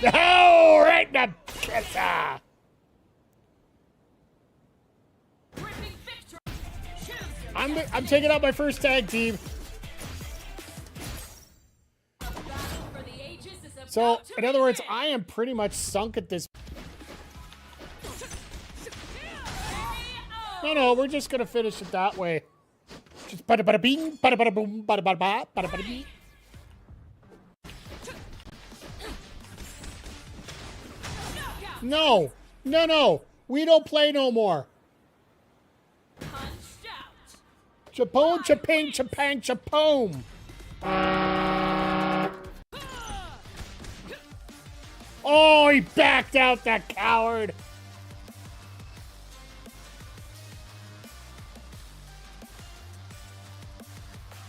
Oh, right in the kisser. I'm taking out my first tag team. So, in other words, I am pretty much sunk at this. No, we're just going to finish it that way. Just bada bada bing, bada bada boom, bada bada ba, bada bada bee. No. We don't play no more. Chapoon, chaping, chapang, chapoom. Oh, he backed out, that coward.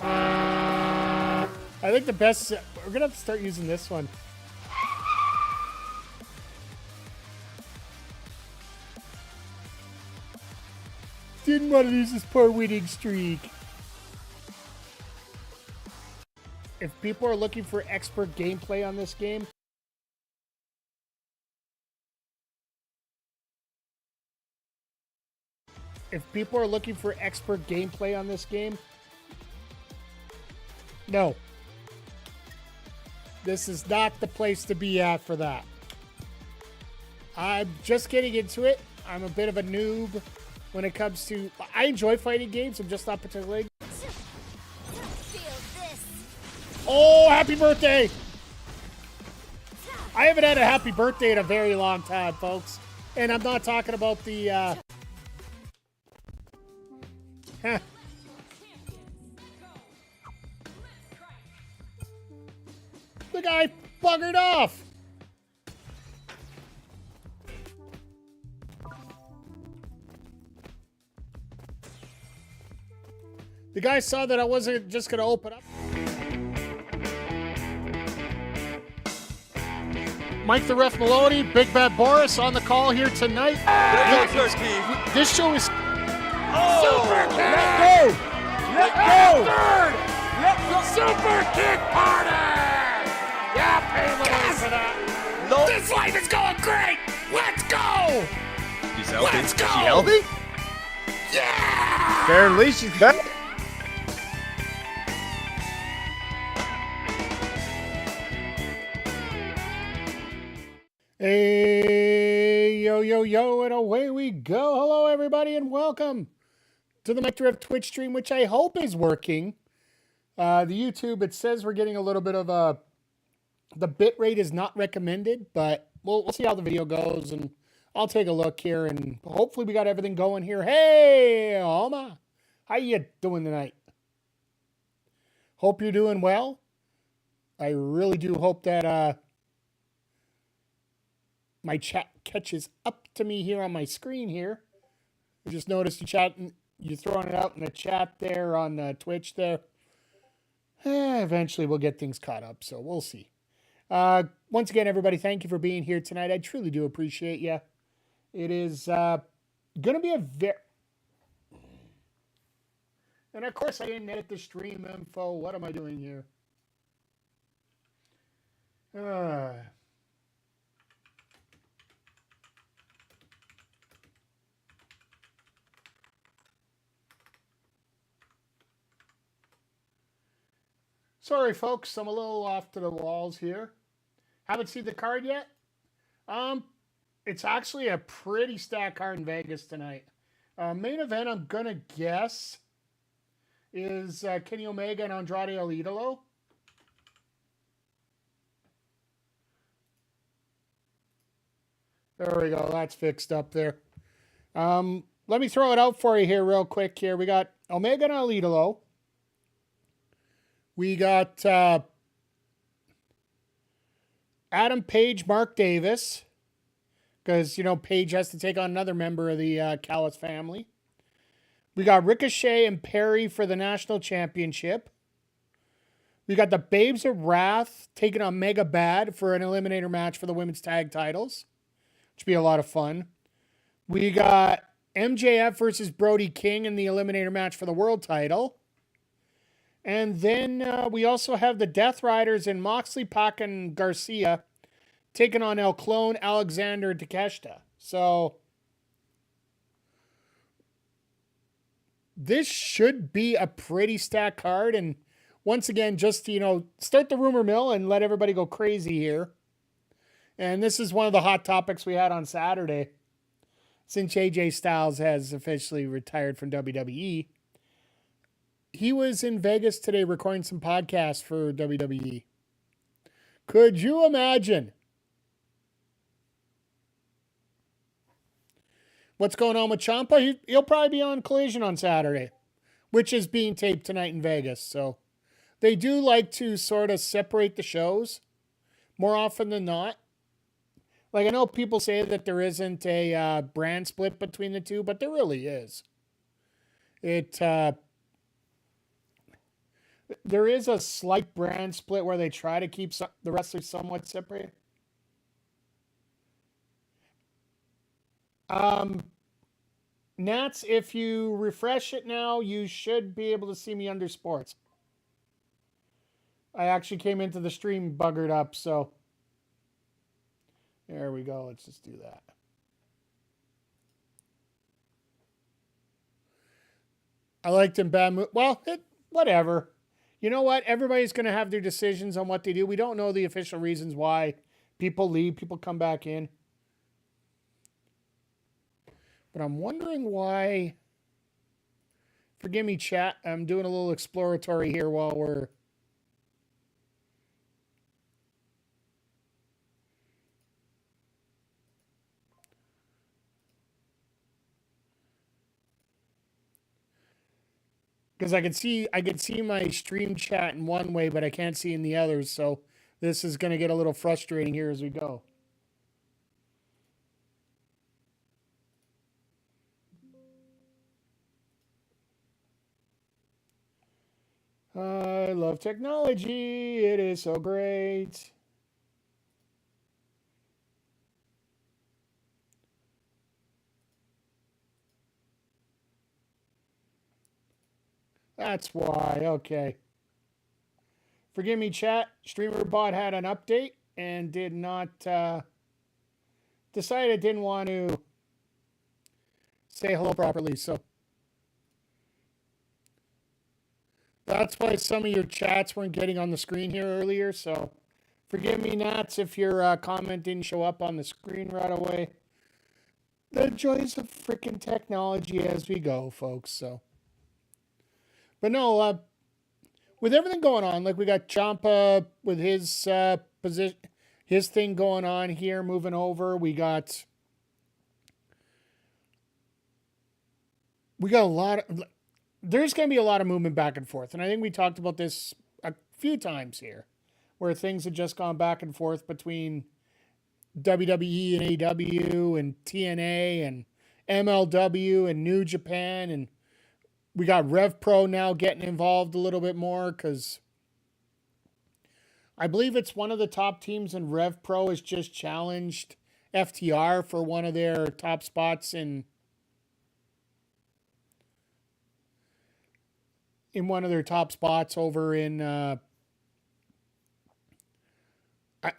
I think the best... We're going to have to start using this one. Didn't want to lose this poor winning streak. If people are looking for expert gameplay on this game... No. This is not the place to be at for that. I'm just getting into it. I'm a bit of a noob when it comes to... I enjoy fighting games. I'm just not particularly... Oh, happy birthday! I haven't had a happy birthday in a very long time, folks. And I'm not talking about the... The guy buggered off. The guy saw that I wasn't just going to open up. Mike the Ref Maloney, Big Bad Boris on the call here tonight. This show is... Oh, Super Kick! Let go! Let go! Super Kick Party! Yeah, pay a little for that. No. This life is going great! Let's go! She's healthy. Let's go! Is she healthy? Yeah! Apparently she's back. Hey, yo, and away we go. Hello, everybody, and welcome to the Mike the Ref Twitch stream, which I hope is working. The YouTube, it says we're getting a little bit of a... The bit rate is not recommended, but we'll see how the video goes, and I'll take a look here, and hopefully we got everything going here. Hey, Alma, how you doing tonight? Hope you're doing well. I really do hope that my chat catches up to me here on my screen here. I just noticed you're throwing it out in the chat there on Twitch there. Eventually we'll get things caught up, so we'll see. Once again, everybody, thank you for being here tonight. I truly do appreciate you. It is going to be a very... And of course, I didn't edit the stream info. What am I doing here? Sorry, folks. I'm a little off to the walls here. Haven't seen the card yet? It's actually a pretty stacked card in Vegas tonight. Main event, I'm going to guess, is Kenny Omega and Andrade El Idolo. There we go. That's fixed up there. Let me throw it out for you here real quick here. We got Omega and El Idolo. We got Adam Page, Mark Davis, because, Page has to take on another member of the Callis family. We got Ricochet and Perry for the national championship. We got the Babes of Wrath taking on Mega Bad for an eliminator match for the women's tag titles, which would be a lot of fun. We got MJF versus Brody King in the eliminator match for the world title. And then we also have the Death Riders and Moxley, Pac, and Garcia taking on El Clone, Alexander Takeshita. So this should be a pretty stacked card. And once again, just to, start the rumor mill and let everybody go crazy here. And this is one of the hot topics we had on Saturday. Since AJ Styles has officially retired from WWE, he was in Vegas today recording some podcasts for WWE. Could you imagine what's going on with Ciampa? He'll probably be on Collision on Saturday, which is being taped tonight in Vegas. So they do like to sort of separate the shows more often than not. Like, I know people say that there isn't a brand split between the two, but there really is. There is a slight brand split where they try to keep the wrestlers somewhat separate. Nats, if you refresh it now, you should be able to see me under sports. I actually came into the stream buggered up, so there we go. Let's just do that. I liked him bad. Well, whatever. You know what? Everybody's going to have their decisions on what they do. We don't know the official reasons why people leave, people come back in. But I'm wondering why. Forgive me, chat. I'm doing a little exploratory here while we're. Because I can see my stream chat in one way, but I can't see in the others. So this is going to get a little frustrating here as we go. I love technology. It is so great. That's why. Okay. Forgive me, chat. StreamerBot had an update and did not decide it didn't want to say hello properly. So that's why some of your chats weren't getting on the screen here earlier. So forgive me, Nats, if your comment didn't show up on the screen right away. The joys of freaking technology as we go, folks. So. But no, with everything going on, like we got Ciampa with his position, his thing going on here, moving over. We got a lot of. There's going to be a lot of movement back and forth, and I think we talked about this a few times here, where things have just gone back and forth between WWE and AEW and TNA and MLW and New Japan and. We got Rev Pro now getting involved a little bit more because I believe it's one of the top teams in Rev Pro has just challenged FTR for one of their top spots in one of their top spots over in I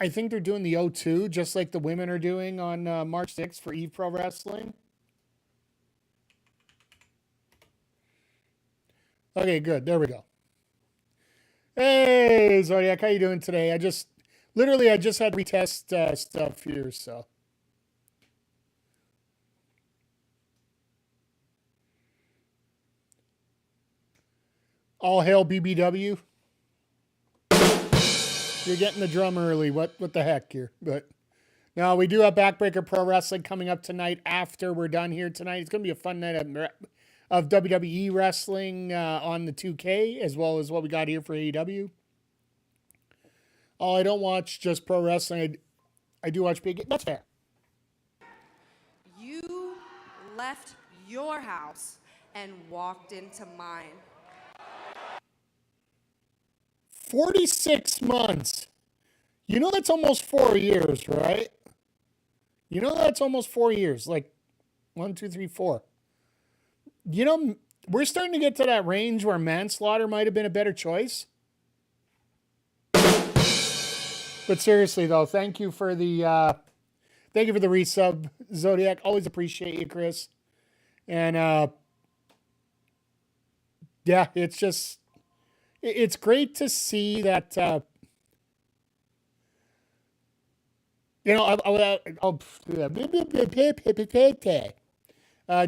think they're doing the O2 just like the women are doing on March 6th for Eve Pro Wrestling. Okay, good. There we go. Hey, Zodiac, how you doing today? I just had to retest stuff here, so. All hail BBW. You're getting the drum early. What the heck here? But no, we do have Backbreaker Pro Wrestling coming up tonight after we're done here tonight. It's going to be a fun night of WWE wrestling on the 2K, as well as what we got here for AEW. Oh, I don't watch just pro wrestling. I do watch big. That's fair. You left your house and walked into mine. 46 months. You know that's almost 4 years, right? You know that's almost 4 years. Like 1, 2, 3, 4. You know, we're starting to get to that range where manslaughter might have been a better choice. But seriously though, thank you for the resub, Zodiac. Always appreciate you, Chris. And yeah, it's great to see that.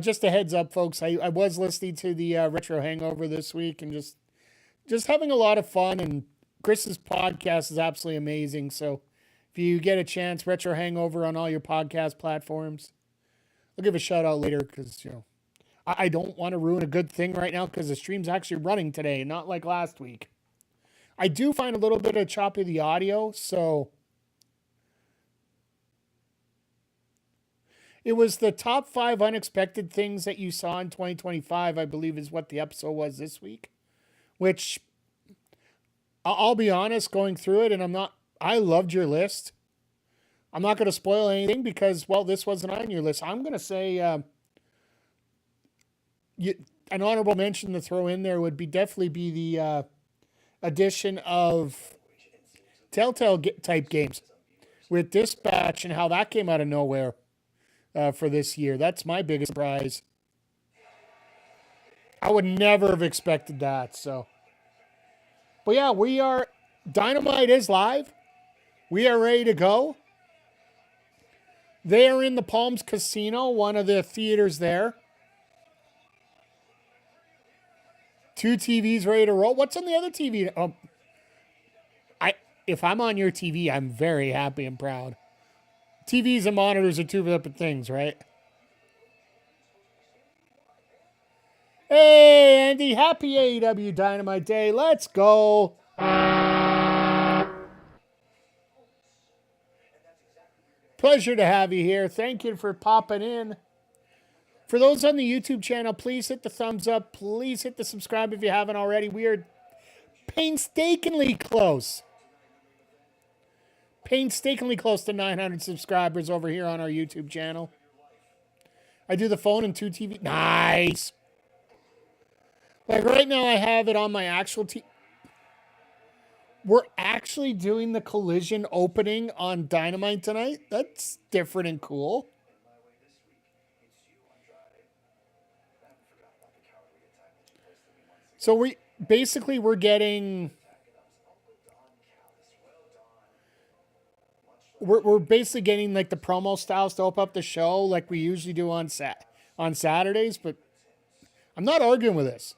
Just a heads up, folks. I was listening to the Retro Hangover this week and just having a lot of fun. And Chris's podcast is absolutely amazing. So if you get a chance, Retro Hangover on all your podcast platforms. I'll give a shout out later because I don't want to ruin a good thing right now because the stream's actually running today, not like last week. I do find a little bit of choppy the audio, so it was the top 5 unexpected things that you saw in 2025, I believe is what the episode was this week, which I'll be honest, going through it, and I loved your list. I'm not going to spoil anything because, well, this wasn't on your list. I'm going to say an honorable mention to throw in there would definitely be the addition of Telltale type games with Dispatch and how that came out of nowhere for this year. That's my biggest surprise. I would never have expected that. So, but yeah, Dynamite is live. We are ready to go. They are in the Palms Casino, one of the theaters there. 2 TVs ready to roll. What's on the other TV? If I'm on your TV, I'm very happy and proud. TVs and monitors are 2 different things, right? Hey, Andy, happy AEW Dynamite Day. Let's go. Pleasure to have you here. Thank you for popping in. For those on the YouTube channel, please hit the thumbs up. Please hit the subscribe if you haven't already. We are painstakingly close to 900 subscribers over here on our YouTube channel. I do the phone and 2 TV. Nice. Like right now I have it on my actual TV. We're actually doing the Collision opening on Dynamite tonight. That's different and cool. So we're getting... We're basically getting like the promo styles to open up the show like we usually do on Saturdays, but I'm not arguing with this.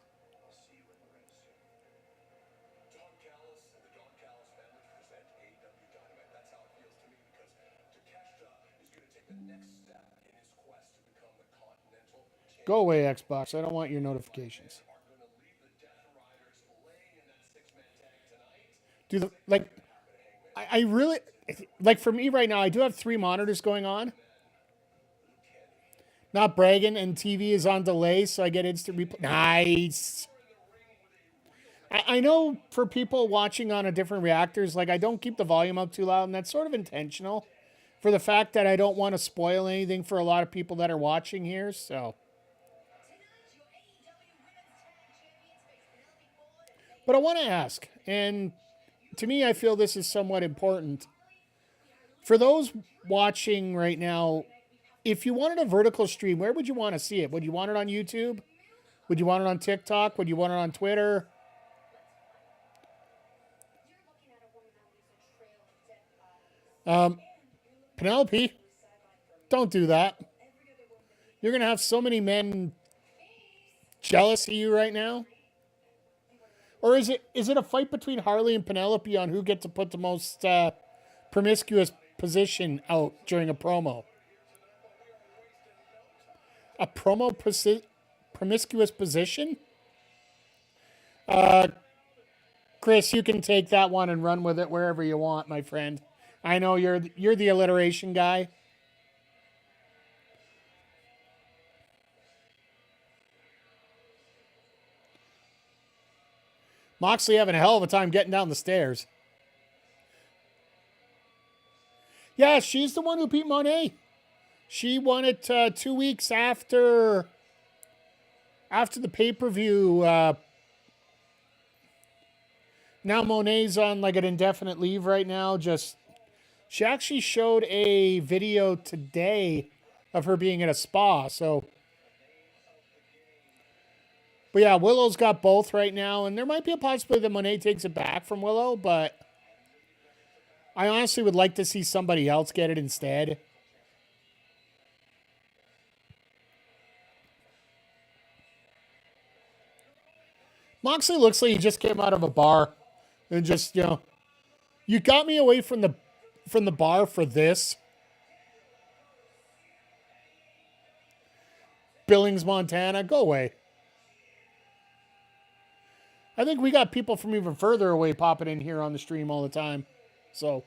Go away, Xbox. I don't want your notifications. I really... Like for me right now, I do have 3 monitors going on. Not bragging, and TV is on delay, so I get instant replay. Nice. I know for people watching on a different reactors, like I don't keep the volume up too loud, and that's sort of intentional for the fact that I don't want to spoil anything for a lot of people that are watching here, so. But I want to ask, and to me, I feel this is somewhat important. For those watching right now, if you wanted a vertical stream, where would you want to see it? Would you want it on YouTube? Would you want it on TikTok? Would you want it on Twitter? Penelope, don't do that. You're going to have so many men jealous of you right now. Or is it a fight between Harley and Penelope on who gets to put the most promiscuous position out during a promo? A promiscuous position? Chris, you can take that one and run with it wherever you want, my friend. I know you're the alliteration guy. Moxley having a hell of a time getting down the stairs. Yeah, she's the one who beat Monet. She won it 2 weeks after the pay-per-view. Now Monet's on like an indefinite leave right now, just She actually showed a video today of her being at a spa. So, but yeah, Willow's got both right now, and there might be a possibility that Monet takes it back from Willow, but I honestly would like to see somebody else get it instead. Moxley looks like he just came out of a bar and just, you got me away from the bar for this. Billings, Montana, go away. I think we got people from even further away popping in here on the stream all the time. So.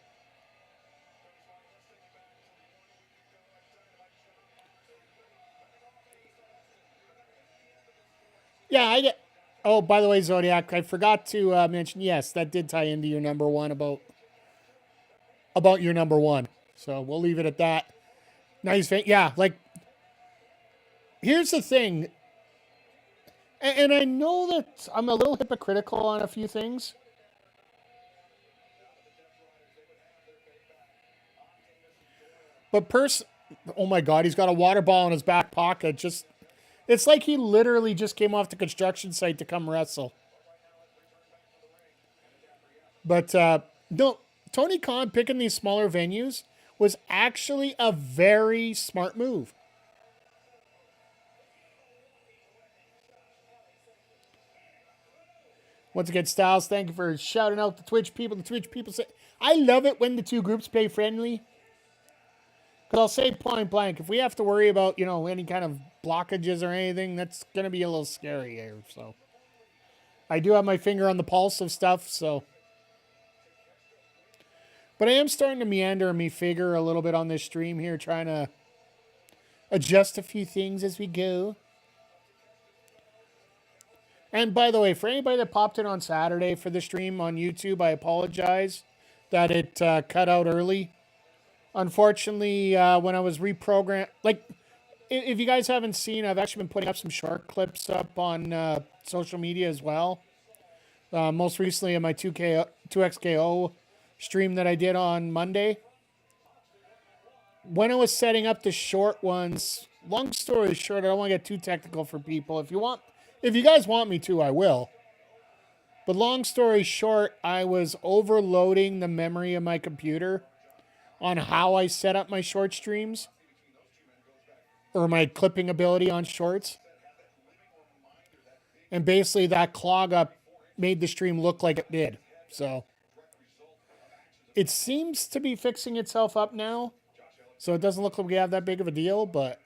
Yeah, I get. Oh, by the way, Zodiac, I forgot to mention, yes, that did tie into your number one about your number one. So we'll leave it at that. Nice. Yeah, like, here's the thing. And I know that I'm a little hypocritical on a few things. But oh my God, he's got a water ball in his back pocket. It's like he literally just came off the construction site to come wrestle. But no, Tony Khan picking these smaller venues was actually a very smart move. Once again, Styles, thank you for shouting out the Twitch people. The Twitch people say, I love it when the two groups play friendly. Because I'll say point blank, if we have to worry about, any kind of blockages or anything, that's going to be a little scary here. So I do have my finger on the pulse of stuff, so. But I am starting to meander and me figure a little bit on this stream here, trying to adjust a few things as we go. And by the way, for anybody that popped in on Saturday for the stream on YouTube, I apologize that it cut out early. Unfortunately, when I was reprogrammed, if you guys haven't seen, I've actually been putting up some short clips up on social media as well. Most recently in my 2XKO stream that I did on Monday. When I was setting up the short ones, long story short, I don't want to get too technical for people. If you guys want me to, I will. But long story short, I was overloading the memory of my computer on how I set up my short streams or my clipping ability on shorts. And basically that clog up made the stream look like it did. So it seems to be fixing itself up now. So it doesn't look like we have that big of a deal, but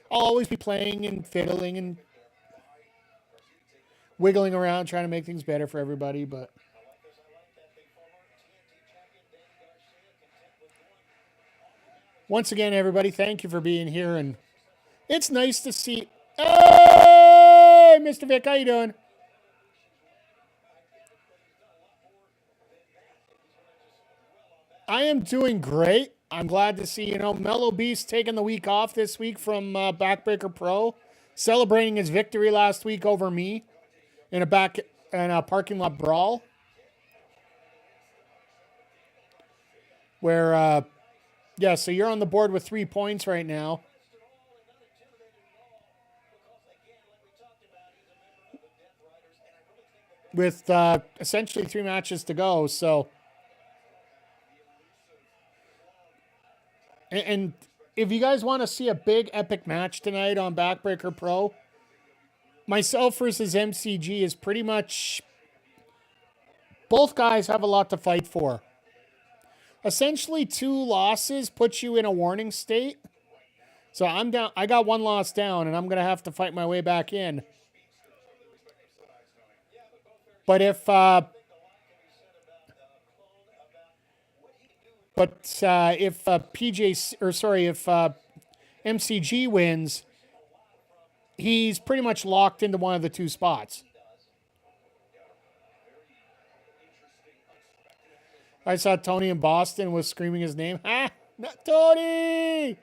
I'll always be playing and fiddling and wiggling around trying to make things better for everybody, but once again, everybody, thank you for being here, and it's nice to see. Hey, Mr. Vic, how you doing? I am doing great. I'm glad to see, Mellow Beast taking the week off this week from Backbreaker Pro, celebrating his victory last week over me in a parking lot brawl, where yeah, so you're on the board with 3 points right now. With essentially 3 matches to go, so. And if you guys want to see a big epic match tonight on Backbreaker Pro, myself versus MCG is pretty much. Both guys have a lot to fight for. Essentially, 2 losses puts you in a warning state. So I'm down. I got 1 loss down, and I'm going to have to fight my way back in. But if MCG wins, he's pretty much locked into one of the 2 spots. I saw Tony in Boston was screaming his name. Ah, not Tony!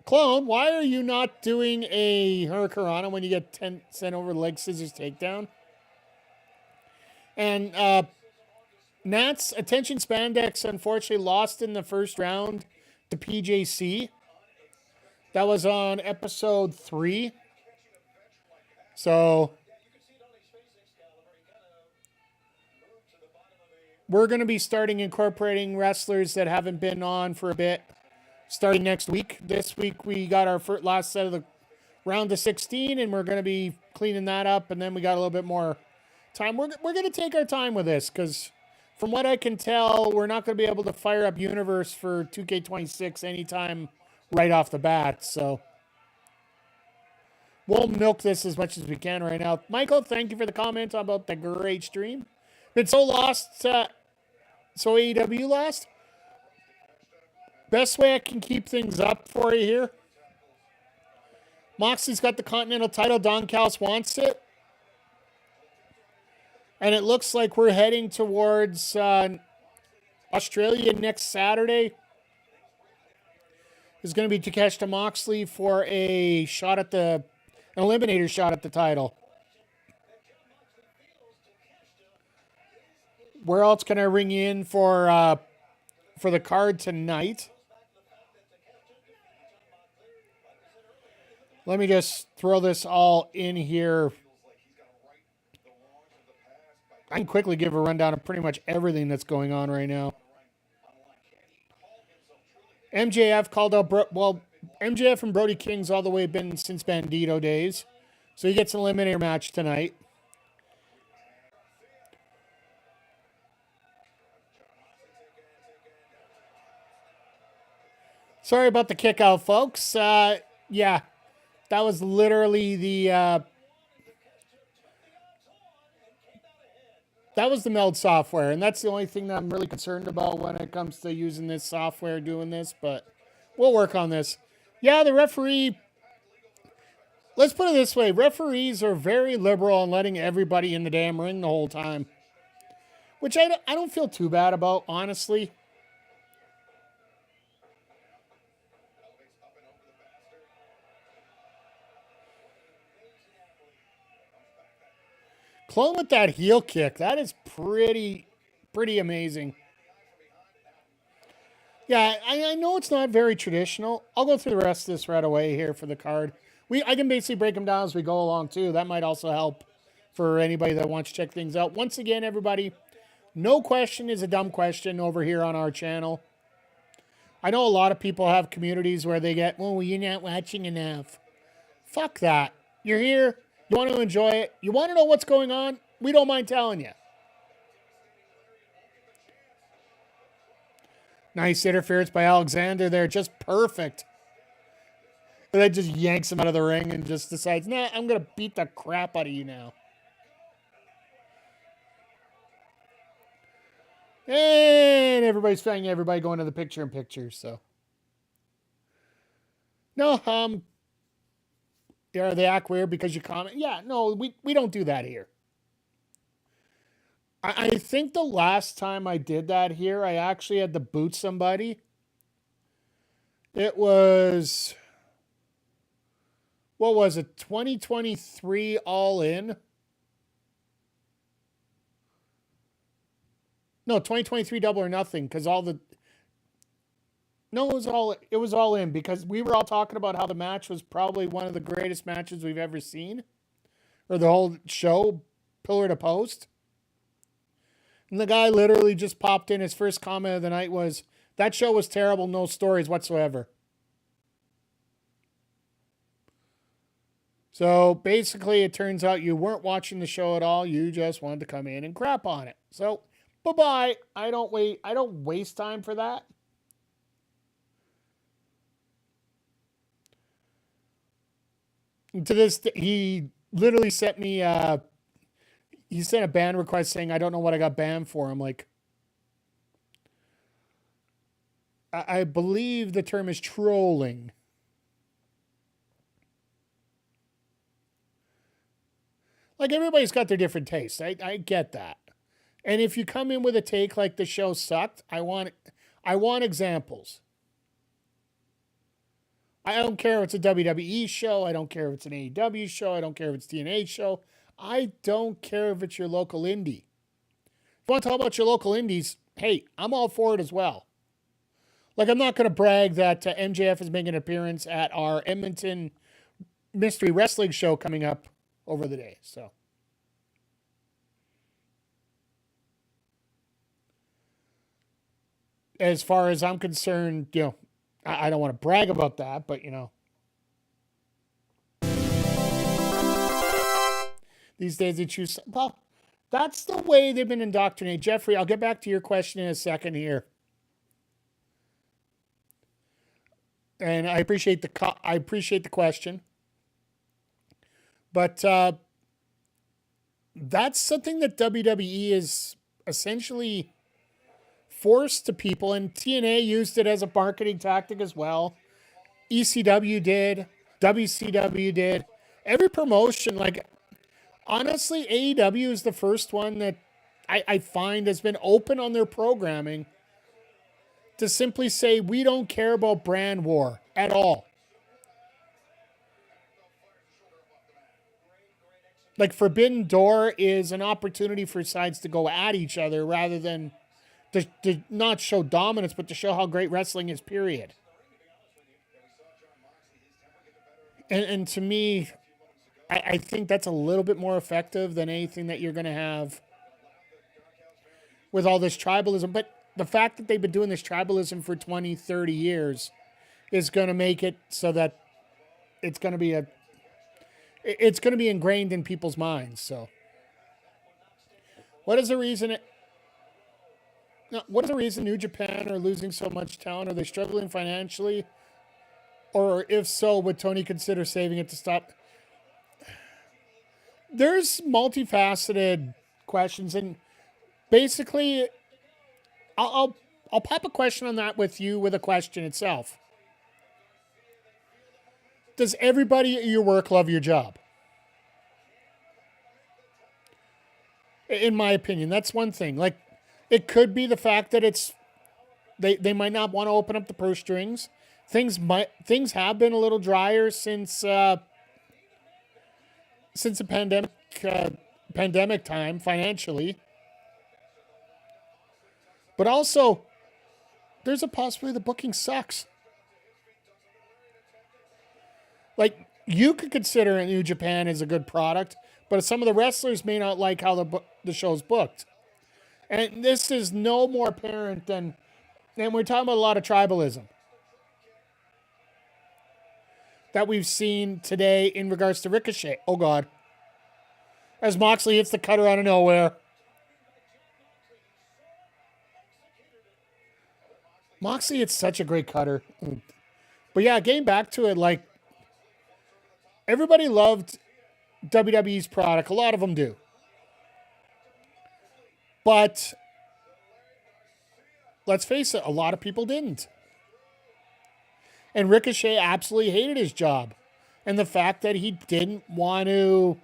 Clone, why are you not doing a Hurricanrana when you get 10 cent over leg scissors takedown? And Nats Attention Spandex unfortunately lost in the first round to PJC. That was on episode 3. So we're going to be starting incorporating wrestlers that haven't been on for a bit starting next week. This week we got our last set of the round of 16, and we're going to be cleaning that up, and then we got a little bit more time. We're going to take our time with this because from what I can tell, we're not going to be able to fire up Universe for 2K26 anytime right off the bat. So we'll milk this as much as we can right now. Michael, thank you for the comment about the great stream. Been so lost, so AEW lost. Best way I can keep things up for you here. Moxley's got the Continental title. Don Callis wants it. And it looks like we're heading towards Australia next Saturday. There's going to be Takeshita Moxley for a shot at an Eliminator shot at the title. Where else can I ring in for the card tonight? Let me just throw this all in here. I can quickly give a rundown of pretty much everything that's going on right now. MJF called out, MJF and Brody King's all the way been since Bandito days. So he gets an Eliminator match tonight. Sorry about the kick out, folks. Yeah, that was literally the meld software, and that's the only thing that I'm really concerned about when it comes to using this software, doing this, but we'll work on this. Yeah, the referee, let's put it this way, referees are very liberal on letting everybody in the damn ring the whole time, which I don't feel too bad about, honestly. Clone with that heel kick. That is pretty amazing. Yeah, I know it's not very traditional. I'll go through the rest of this right away here for the card. I can basically break them down as we go along, too. That might also help for anybody that wants to check things out. Once again, everybody, no question is a dumb question over here on our channel. I know a lot of people have communities where they get, well, you're not watching enough. Fuck that. You're here. You want to enjoy it? You want to know what's going on? We don't mind telling you. Nice interference by Alexander there. Just perfect. And then just yanks him out of the ring and just decides, nah, I'm going to beat the crap out of you now. And everybody's finding everybody going to the picture-in-picture, so. No, they act weird because you comment. Yeah, no, we don't do that here. I think the last time I did that here, I actually had to boot somebody. It was, what was it, 2023 All In? No, 2023 Double or Nothing, because no, it was all in because we were all talking about how the match was probably one of the greatest matches we've ever seen. Or the whole show, pillar to post. And the guy literally just popped in. His first comment of the night was, that show was terrible, no stories whatsoever. So basically it turns out you weren't watching the show at all. You just wanted to come in and crap on it. So bye-bye. I don't waste time for that. To this, he literally sent me, he sent a ban request saying, I don't know what I got banned for. I'm like, I believe the term is trolling. Like, everybody's got their different tastes. I get that. And if you come in with a take like the show sucked, I want examples. I don't care if it's a WWE show. I don't care if it's an AEW show. I don't care if it's a TNA show. I don't care if it's your local indie. want to talk about your local indies, hey, I'm all for it as well. Like, I'm not going to brag that MJF is making an appearance at our Edmonton Mystery Wrestling show coming up over the day. So, as far as I'm concerned, I don't want to brag about that, but, these days they choose, well, that's the way they've been indoctrinated. Jeffrey, I'll get back to your question in a second here. And I appreciate the question. But that's something that WWE is essentially forced to people, and TNA used it as a marketing tactic as well. ECW did, WCW did. Every promotion, like, honestly, AEW is the first one that I find has been open on their programming to simply say, we don't care about brand war at all. Like, Forbidden Door is an opportunity for sides to go at each other rather than to not show dominance, but to show how great wrestling is, period. And to me, I think that's a little bit more effective than anything that you're going to have with all this tribalism. But the fact that they've been doing this tribalism for 20, 30 years is going to make it so that it's going to be ingrained in people's minds. So, what is the reason New Japan are losing so much talent? Are they struggling financially? Or if so, would Tony consider saving it to stop? There's multifaceted questions, and basically, I'll pop a question on that with you with a question itself. Does everybody at your work love your job? In my opinion, that's one thing. Like, it could be the fact that they might not want to open up the purse strings. Things have been a little drier since the pandemic time financially. But also, there's a possibility the booking sucks. Like, you could consider New Japan as a good product, but some of the wrestlers may not like how the show's booked. And this is no more apparent than we're talking about a lot of tribalism that we've seen today in regards to Ricochet. Oh, God. As Moxley hits the cutter out of nowhere. Moxley hits such a great cutter. But yeah, getting back to it, like, everybody loved WWE's product. A lot of them do. But let's face it, a lot of people didn't. And Ricochet absolutely hated his job. And the fact that he didn't want to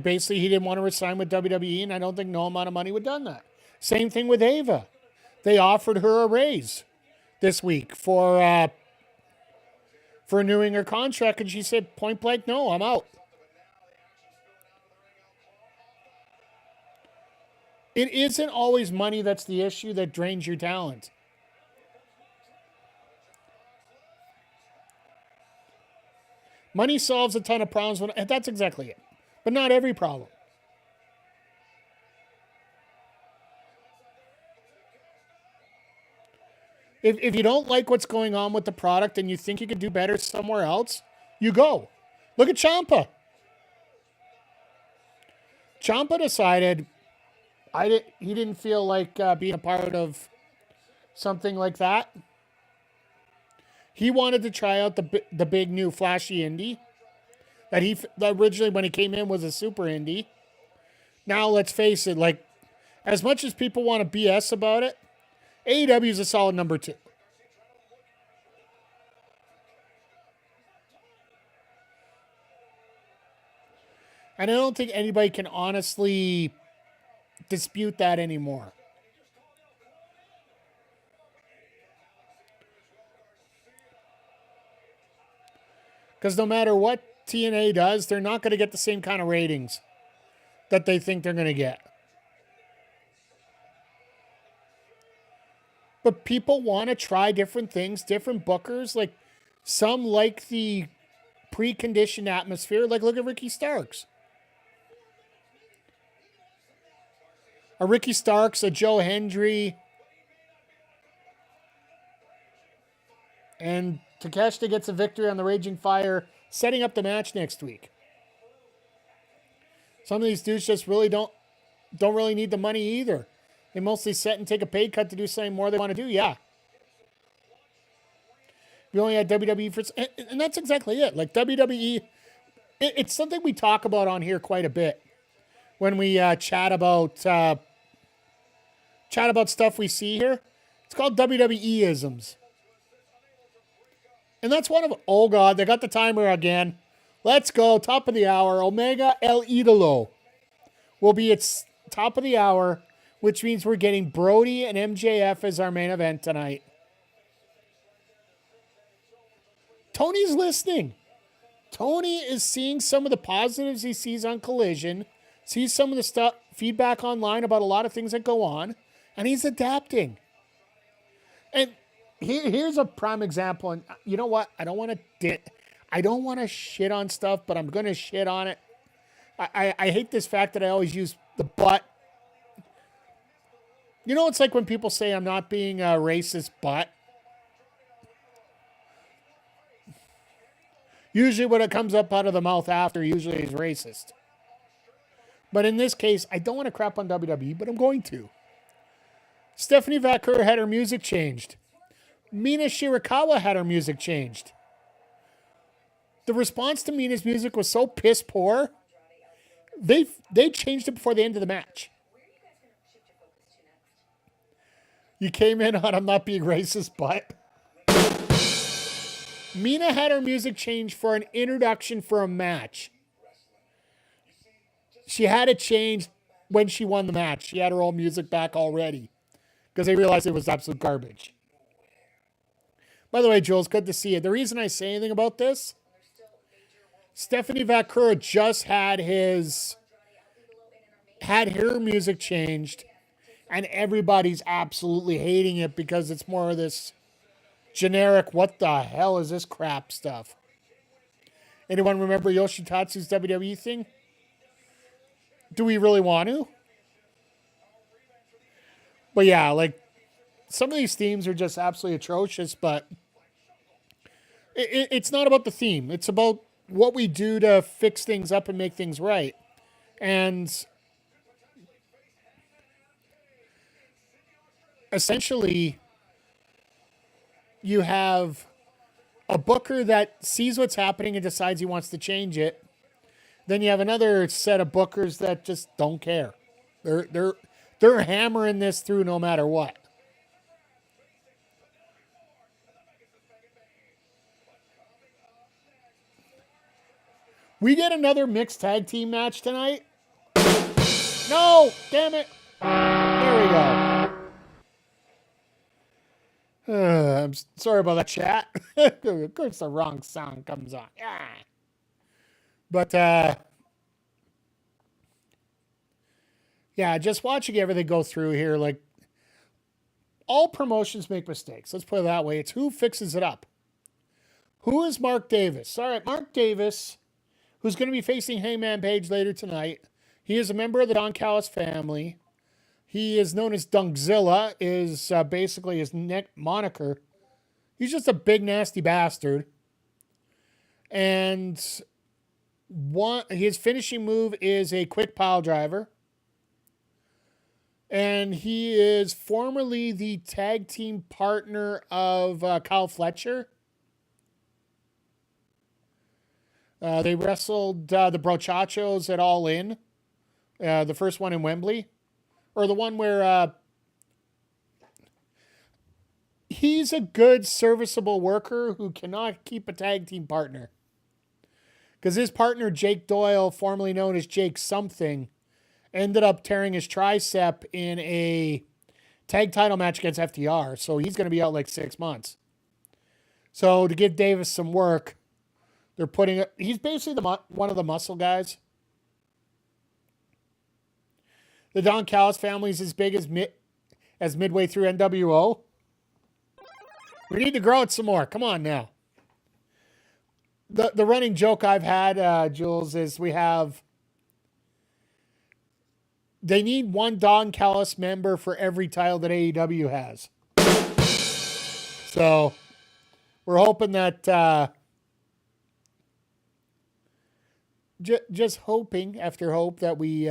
basically he didn't want to resign with WWE, and I don't think no amount of money would have done that. Same thing with Ava. They offered her a raise this week for renewing her contract, and she said point blank, no, I'm out. It isn't always money that's the issue that drains your talent. Money solves a ton of problems, and that's exactly it. But not every problem. If you don't like what's going on with the product and you think you could do better somewhere else, you go. Look at Ciampa. Ciampa decided he didn't feel like being a part of something like that. He wanted to try out the big new flashy indie that originally when he came in was a super indie. Now let's face it, like, as much as people want to BS about it, AEW is a solid number 2. And I don't think anybody can honestly dispute that anymore. Because no matter what TNA does, they're not going to get the same kind of ratings that they think they're going to get. But people want to try different things, different bookers. Like, some like the preconditioned atmosphere. Like, look at Ricky Starks. A Ricky Starks, a Joe Hendry, and Takeshita gets a victory on the Raging Fire, setting up the match next week. Some of these dudes just really don't really need the money either. They mostly set and take a pay cut to do something more they want to do. Yeah. We only had WWE for... And that's exactly it. Like, WWE... It's something we talk about on here quite a bit. When we chat about stuff we see here. It's called WWE-isms. And that's one of them. Oh, God. They got the timer again. Let's go. Top of the hour. Omega El Idolo will be its top of the hour, which means we're getting Brody and MJF as our main event tonight. Tony's listening. Tony is seeing some of the positives he sees on Collision, sees some of the feedback online about a lot of things that go on, and he's adapting. And here's a prime example. And you know what? I don't want to shit on stuff, but I'm going to shit on it. I hate this fact that I always use the but. You know, it's like when people say I'm not being a racist, but. Usually what it comes up out of the mouth after usually is racist. But in this case, I don't want to crap on WWE, but I'm going to. Stephanie Vaquer had her music changed. Mina Shirakawa had her music changed. The response to Mina's music was so piss poor, they changed it before the end of the match. You came in on I'm not being racist, but... Mina had her music changed for an introduction for a match. She had it changed when she won the match. She had her old music back already because they realized it was absolute garbage. By the way, Jules, good to see you. The reason I say anything about this, Stephanie Vaquer just had her music changed, and everybody's absolutely hating it because it's more of this generic, what the hell is this crap stuff? Anyone remember Yoshitatsu's WWE thing? Do we really want to? But yeah, like, some of these themes are just absolutely atrocious, but it's not about the theme. It's about what we do to fix things up and make things right. And essentially, you have a booker that sees what's happening and decides he wants to change it. Then you have another set of bookers that just don't care. They're hammering this through no matter what. We get another mixed tag team match tonight. No, damn it. There we go. I'm sorry about that, chat. Of course, the wrong sound comes on. Yeah. But, yeah, just watching everything go through here, like, all promotions make mistakes. Let's put it that way. It's who fixes it up. Who is Mark Davis? All right, Mark Davis, who's going to be facing Hangman Page later tonight. He is a member of the Don Callis family. He is known as Dunkzilla, is basically his moniker. He's just a big, nasty bastard. And his finishing move is a quick pile driver. And he is formerly the tag team partner of Kyle Fletcher. They wrestled the Brochachos at All In. The first one in Wembley. Or the one where he's a good, serviceable worker who cannot keep a tag team partner. Because his partner, Jake Doyle, formerly known as Jake Something, ended up tearing his tricep in a tag title match against FTR. So he's going to be out like 6 months. So to give Davis some work, They're putting it. He's basically one of the muscle guys. The Don Callis family is as big as midway through NWO. We need to grow it some more. Come on now. The running joke I've had, Jules, is they need one Don Callis member for every title that AEW has. So we're hoping that just hoping after hope that we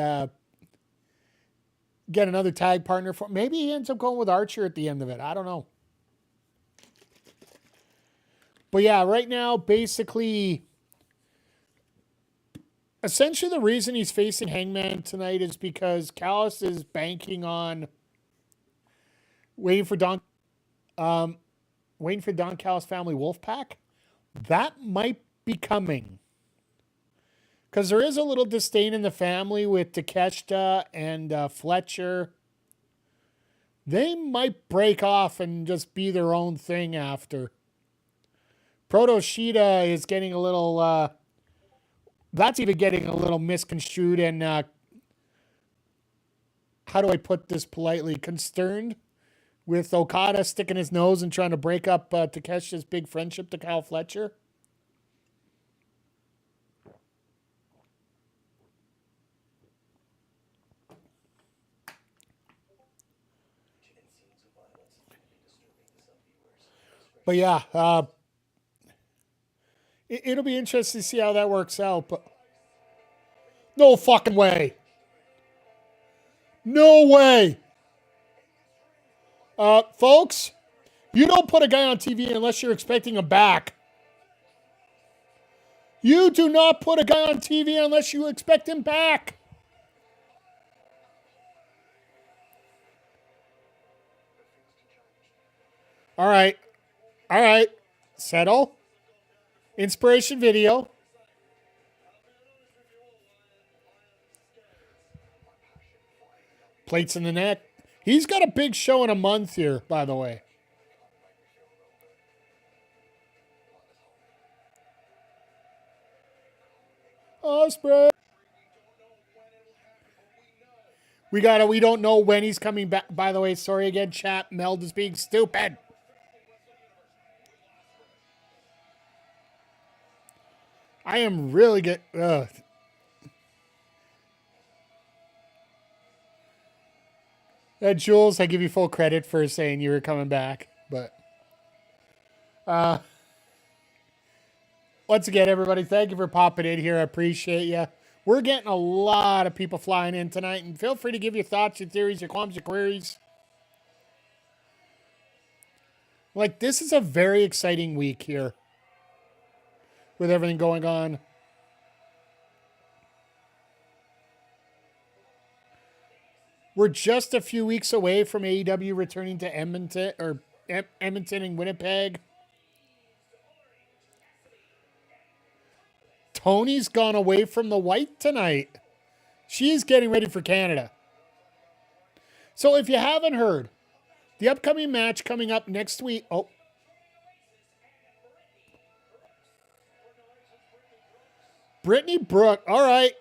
get another tag partner for. Maybe he ends up going with Archer at the end of it. I don't know. But yeah, right now, basically, essentially the reason he's facing Hangman tonight is because Callis is banking on waiting for Don Callis family Wolfpack. That might be coming. Because there is a little disdain in the family with Takeshita and Fletcher. They might break off and just be their own thing after. Proto Shida is getting a little, that's even getting a little misconstrued and, how do I put this politely, concerned with Okada sticking his nose and trying to break up Takeshita's big friendship to Kyle Fletcher. But yeah, it'll be interesting to see how that works out. But no fucking way. No way. Folks, you don't put a guy on TV unless you're expecting him back. You do not put a guy on TV unless you expect him back. All right. All right. Settle. Inspiration video. Plates in the neck. He's got a big show in a month here, by the way. Osprey. We don't know when he's coming back. By the way, sorry again, chat. Meld is being stupid. I am really good. Jules, I give you full credit for saying you were coming back. But once again, everybody, thank you for popping in here. I appreciate you. We're getting a lot of people flying in tonight. And feel free to give your thoughts, your theories, your qualms, your queries. Like, this is a very exciting week here. With everything going on. We're just a few weeks away from AEW returning to Edmonton and Winnipeg. Tony's gone away from the white tonight. She's getting ready for Canada. So if you haven't heard, the upcoming match coming up next week. Oh. Brittany Brooks. All right.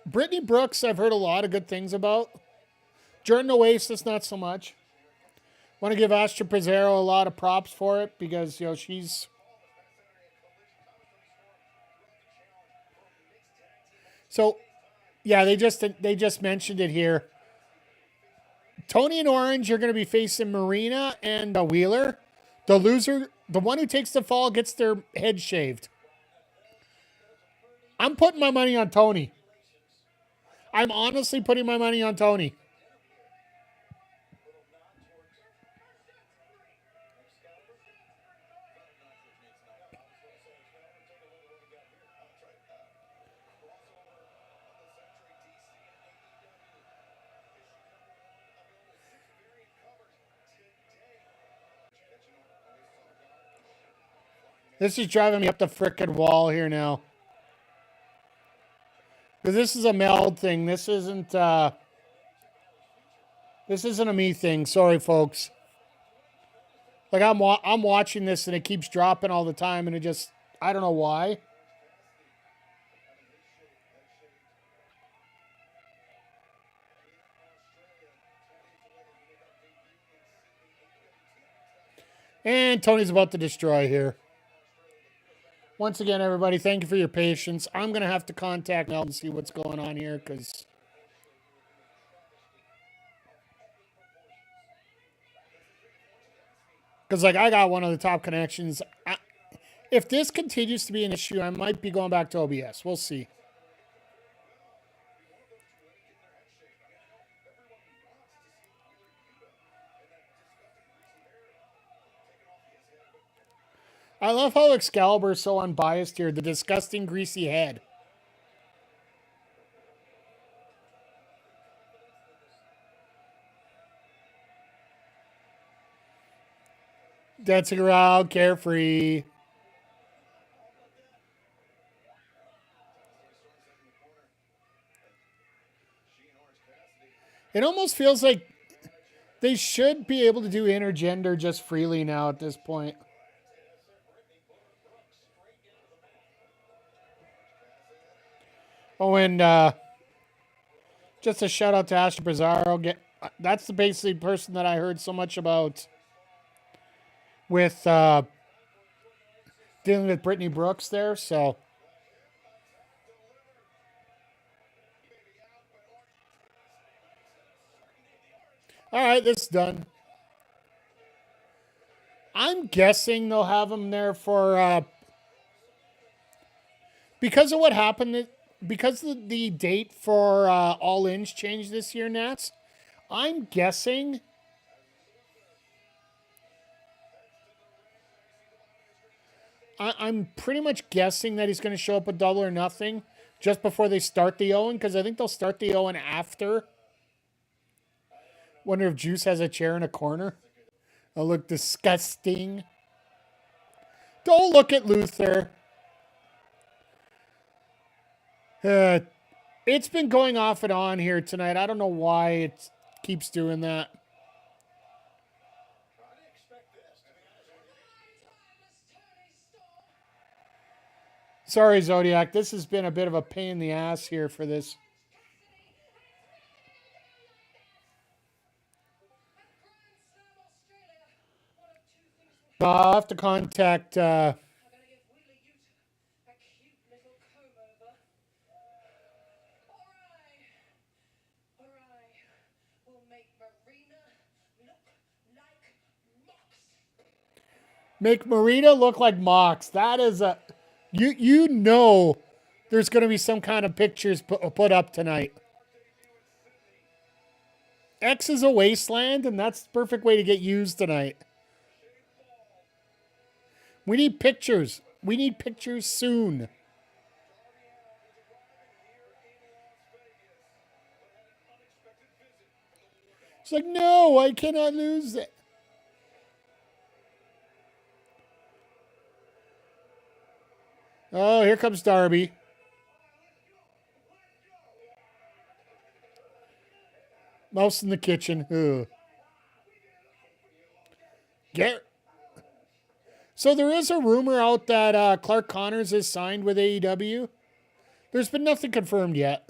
Brittany Brooks, I've heard a lot of good things about. Jordan Oasis, not so much. Want to give Astra Pizzero a lot of props for it because, you know, she's... So, yeah, they just mentioned it here. Tony and Orange are going to be facing Marina and Wheeler. The loser, the one who takes the fall, gets their head shaved. I'm putting my money on Tony. I'm honestly putting my money on Tony. This is driving me up the frickin' wall here now. Because this is a Meld thing. This isn't a me thing. Sorry, folks. Like, I'm watching this and it keeps dropping all the time and it just... I don't know why. And Tony's about to destroy here. Once again, everybody, thank you for your patience. I'm going to have to contact Mel and see what's going on here because... like, I got one of the top connections. If this continues to be an issue, I might be going back to OBS. We'll see. I love how Excalibur is so unbiased here. The disgusting greasy head. Dancing around, carefree. It almost feels like they should be able to do intergender just freely now at this point. Oh, and just a shout out to Ashley Brazzaro. That's the basically person that I heard so much about with dealing with Brittany Brooks there. So, all right, this is done. I'm guessing they'll have him there for because of what happened. Because the date for All In's changed this year, Nats. I'm guessing. I'm pretty much guessing that he's going to show up with Double or Nothing just before they start the Owen, because I think they'll start the Owen after. Wonder if Juice has a chair in a corner. It'll look disgusting. Don't look at Luther. It's been going off and on here tonight. I don't know why it keeps doing that. Sorry, Zodiac. This has been a bit of a pain in the ass here for this. I'll have to contact... Make Marina look like Mox. That is a... You know there's going to be some kind of pictures put up tonight. X is a wasteland, and that's the perfect way to get used tonight. We need pictures. We need pictures soon. It's like, no, I cannot lose it. Oh, here comes Darby. Mouse in the kitchen. Ugh. So there is a rumor out that Clark Connors is signed with AEW. There's been nothing confirmed yet.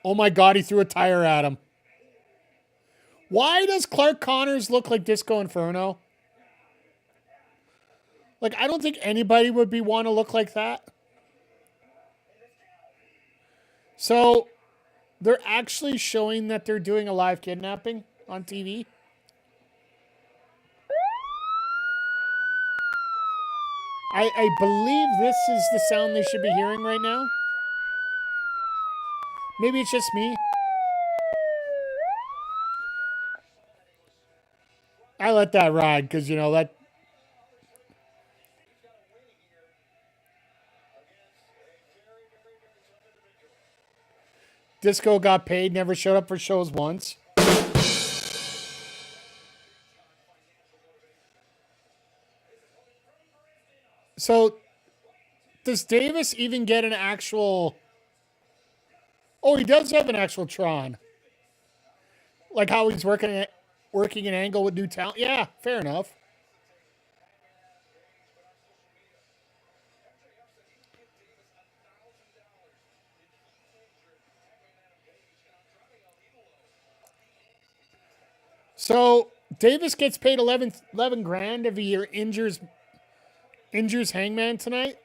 Oh my God, he threw a tire at him. Why does Clark Connors look like Disco Inferno? Like, I don't think anybody would want to look like that. So, they're actually showing that they're doing a live kidnapping on TV. I believe this is the sound they should be hearing right now. Maybe it's just me. I let that ride because, you know, that... Disco got paid, never showed up for shows once. So, does Davis even get an actual... Oh, he does have an actual Tron. Like how he's working an angle with new talent. Yeah, fair enough. So Davis gets paid 11 grand if he injures Hangman tonight.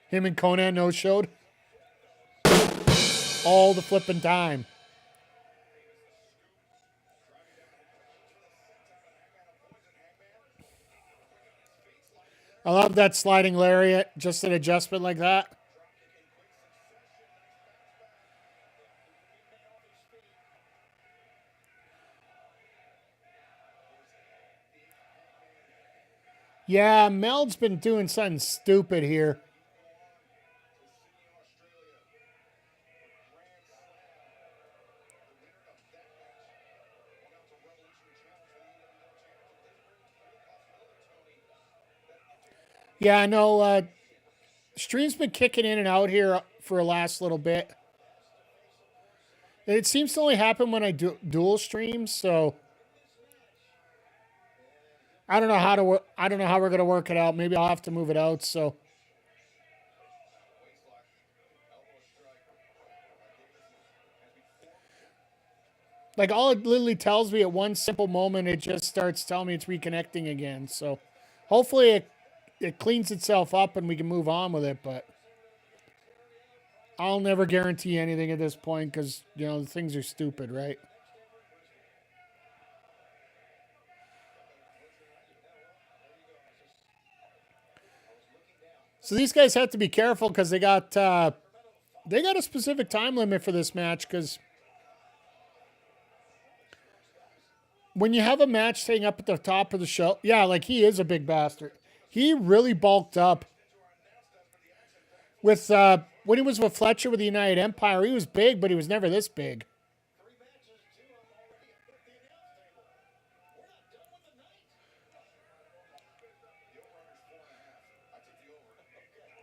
Him and Conan no-showed. All the flipping time. I love that sliding lariat, just an adjustment like that. Yeah, Mel's been doing something stupid here. Yeah, I know. Stream's been kicking in and out here for the last little bit. It seems to only happen when I do dual streams, so I don't know how we're gonna work it out. Maybe I'll have to move it out. So, like, all it literally tells me at one simple moment, it just starts telling me it's reconnecting again. So, hopefully it cleans itself up and we can move on with it. But I'll never guarantee anything at this point because the things are stupid, right? So these guys have to be careful because they got a specific time limit for this match because when you have a match staying up at the top of the show, yeah, like he is a big bastard. He really bulked up with when he was with Fletcher with the United Empire. He was big, but he was never this big.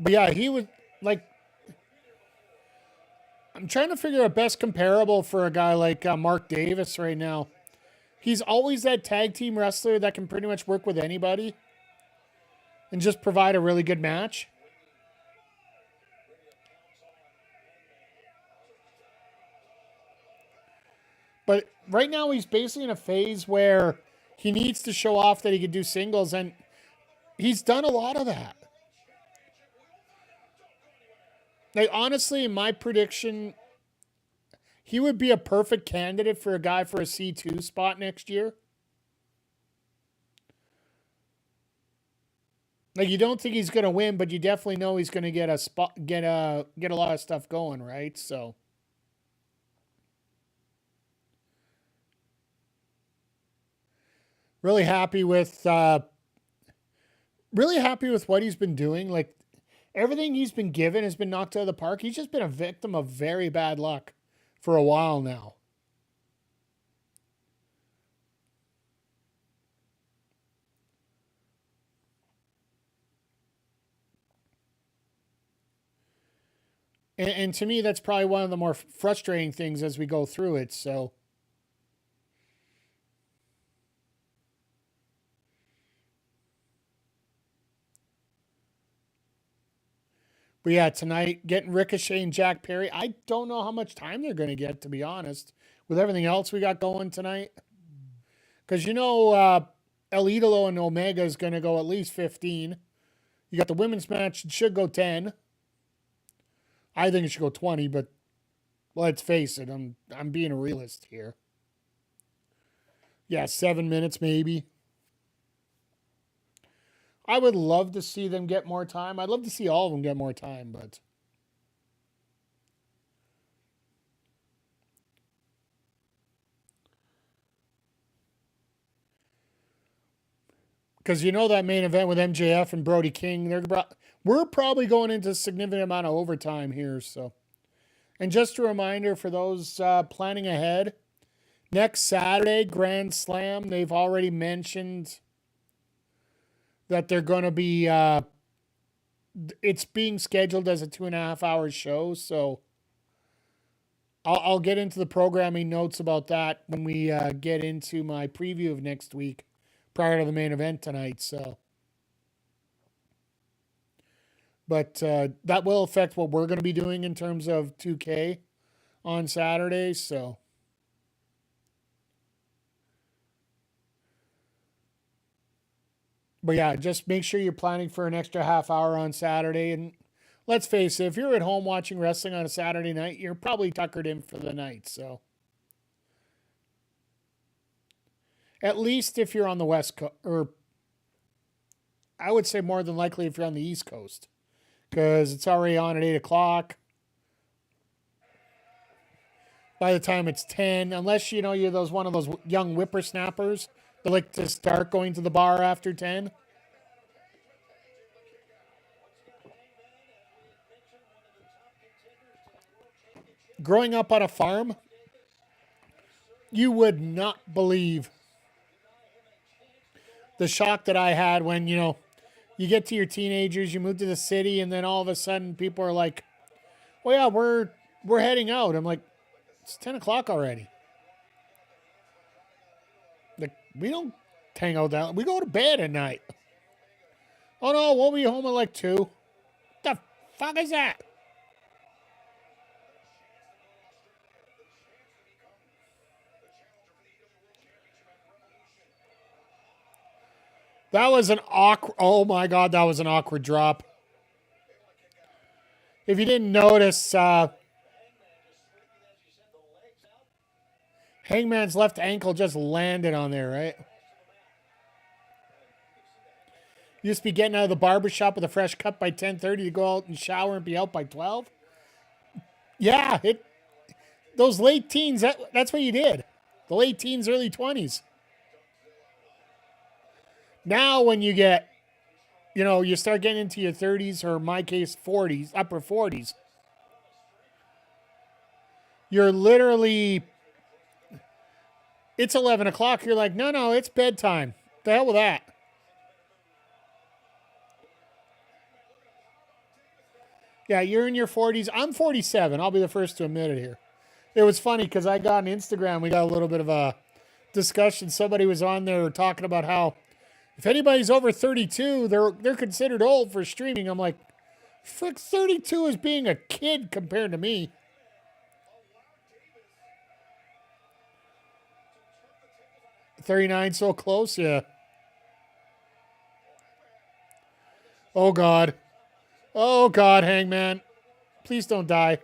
But yeah, he was like, I'm trying to figure out best comparable for a guy like Mark Davis right now. He's always that tag team wrestler that can pretty much work with anybody and just provide a really good match. But right now he's basically in a phase where he needs to show off that he can do singles, and he's done a lot of that. Like, honestly, in my prediction, he would be a perfect candidate for a guy for a C2 spot next year. Like, you don't think he's going to win, but you definitely know he's going to get a lot of stuff going, right? So really happy with what he's been doing. Like, everything he's been given has been knocked out of the park. He's just been a victim of very bad luck for a while now. And to me, that's probably one of the more frustrating things as we go through it. So, but yeah, tonight, getting Ricochet and Jack Perry. I don't know how much time they're going to get, to be honest, with everything else we got going tonight. Because, El Idolo and Omega is going to go at least 15. You got the women's match. It should go 10. I think it should go 20, but let's face it. I'm being a realist here. Yeah, 7 minutes maybe. I would love to see them get more time. I'd love to see all of them get more time, but because that main event with MJF and Brody King, we're probably going into a significant amount of overtime here. So, and just a reminder for those planning ahead, next Saturday, Grand Slam, they've already mentioned that they're going to be, it's being scheduled as a 2.5 hour show. So I'll get into the programming notes about that when we get into my preview of next week prior to the main event tonight. So, but that will affect what we're going to be doing in terms of 2K. on Saturday, so. But yeah, just make sure you're planning for an extra half hour on Saturday. And let's face it, if you're at home watching wrestling on a Saturday night, you're probably tuckered in for the night. So at least if you're on the West Coast, or I would say more than likely if you're on the East Coast, because it's already on at 8 o'clock. By the time it's 10, unless you're one of those young whippersnappers that like to start going to the bar after 10. Growing up on a farm, you would not believe the shock that I had when, you get to your teenagers, you move to the city, and then all of a sudden people are like, "Oh yeah, we're heading out." I'm like, "It's 10 o'clock already." Like, we don't hang out that. We go to bed at night. "Oh no, we'll be home at like 2. The fuck is that? That was an awkward. Oh my God, that was an awkward drop. If you didn't notice, Hangman's left ankle just landed on there, right? You used to be getting out of the barbershop with a fresh cut by 10:30 to go out and shower and be out by 12. Yeah, those late teens, that's what you did. The late teens, early 20s. Now when you get, you start getting into your 30s, or in my case 40s, upper 40s, you're literally, it's 11 o'clock. You're like, no, it's bedtime. The hell with that. Yeah, you're in your 40s. I'm 47. I'll be the first to admit it here. It was funny because I got on Instagram. We got a little bit of a discussion. Somebody was on there talking about how if anybody's over 32, they're considered old for streaming. I'm like, frick, 32 is being a kid compared to me. $39 so close, yeah. Oh God. Oh God, Hangman. Please don't die.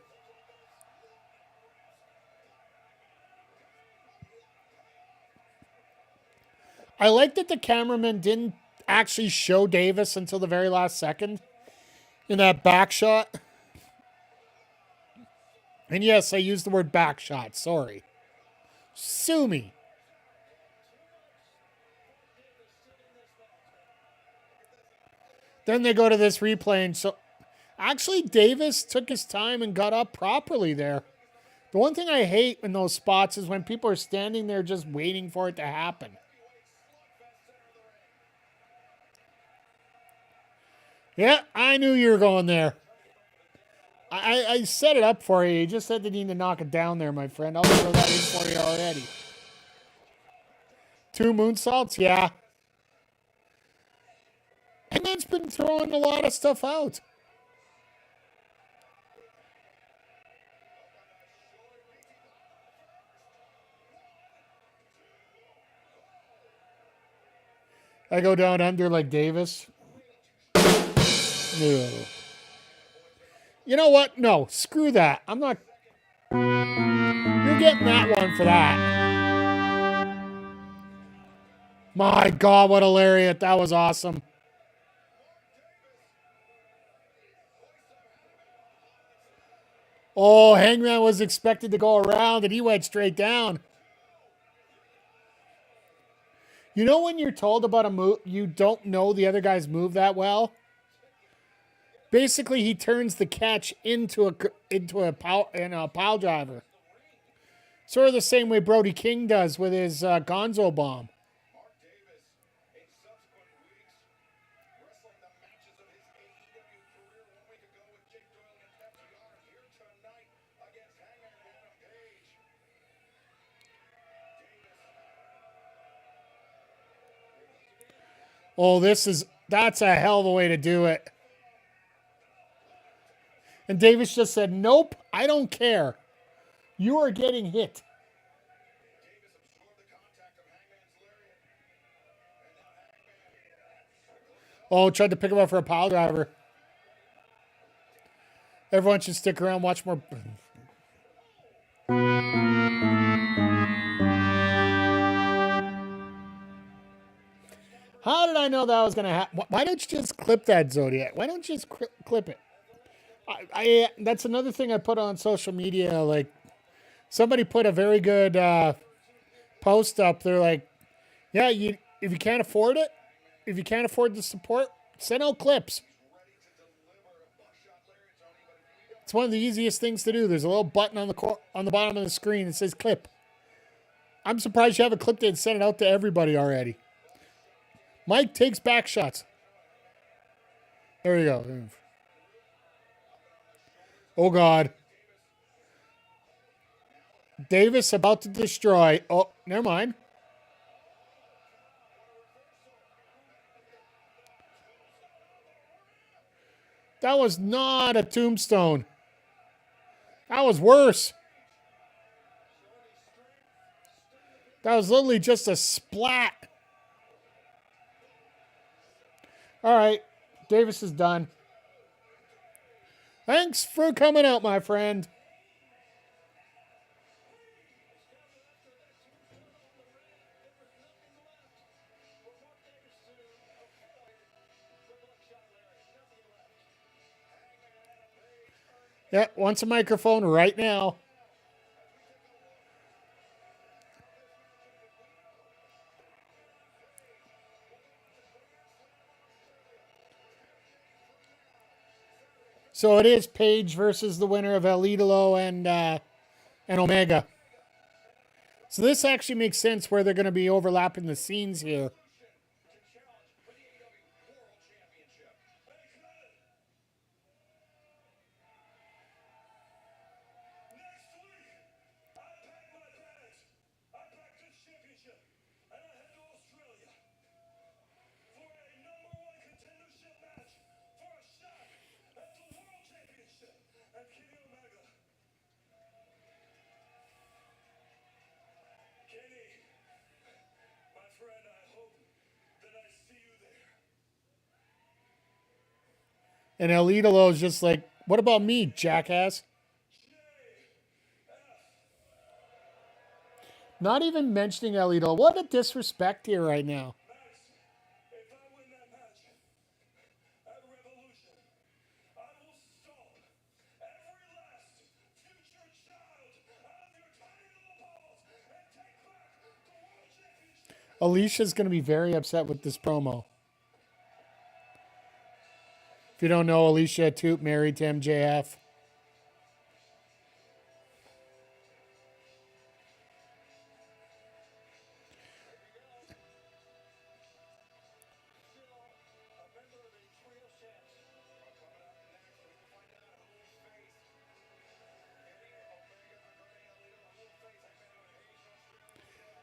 I like that the cameraman didn't actually show Davis until the very last second in that back shot. And yes, I used the word back shot. Sorry. Sue me. Then they go to this replay, and so actually Davis took his time and got up properly there. The one thing I hate in those spots is when people are standing there just waiting for it to happen. Yeah, I knew you were going there. I set it up for you. You just said they need to knock it down there, my friend. I'll throw that in for you already. 2 moonsaults? Yeah. Hangman's been throwing a lot of stuff out. I go down under like Davis. No. You know what? No, screw that. I'm not. You're getting that one for that. My God, what a lariat. That was awesome. Oh, Hangman was expected to go around and he went straight down. You know when you're told about a move, you don't know the other guy's move that well? Basically, he turns the catch into a pile driver. Sort of the same way Brody King does with his Gonzo bomb. Oh, that's a hell of a way to do it. And Davis just said, nope, I don't care. You are getting hit. Oh, tried to pick him up for a pile driver. Everyone should stick around, watch more. How did I know that was going to happen? Why don't you just clip that, Zodiac? Why don't you just clip it? That's another thing I put on social media. Like, somebody put a very good post up. They're like, yeah, if you can't afford it, if you can't afford the support, send out clips. It's one of the easiest things to do. There's a little button on the bottom of the screen that says clip. I'm surprised you haven't clipped it and sent it out to everybody already. Mike takes back shots. There you go. Oh, God. Davis about to destroy. Oh, never mind. That was not a tombstone. That was worse. That was literally just a splat. All right. Davis is done. Thanks for coming out, my friend. Yeah, wants a microphone right now. So it is Paige versus the winner of Elidolo and Omega. So this actually makes sense where they're going to be overlapping the scenes here. And Elidolo is just like, what about me, jackass? Not even mentioning Elidolo. What a disrespect here right now. Alicia's going to be very upset with this promo. If you don't know, Alicia Toot married to MJF.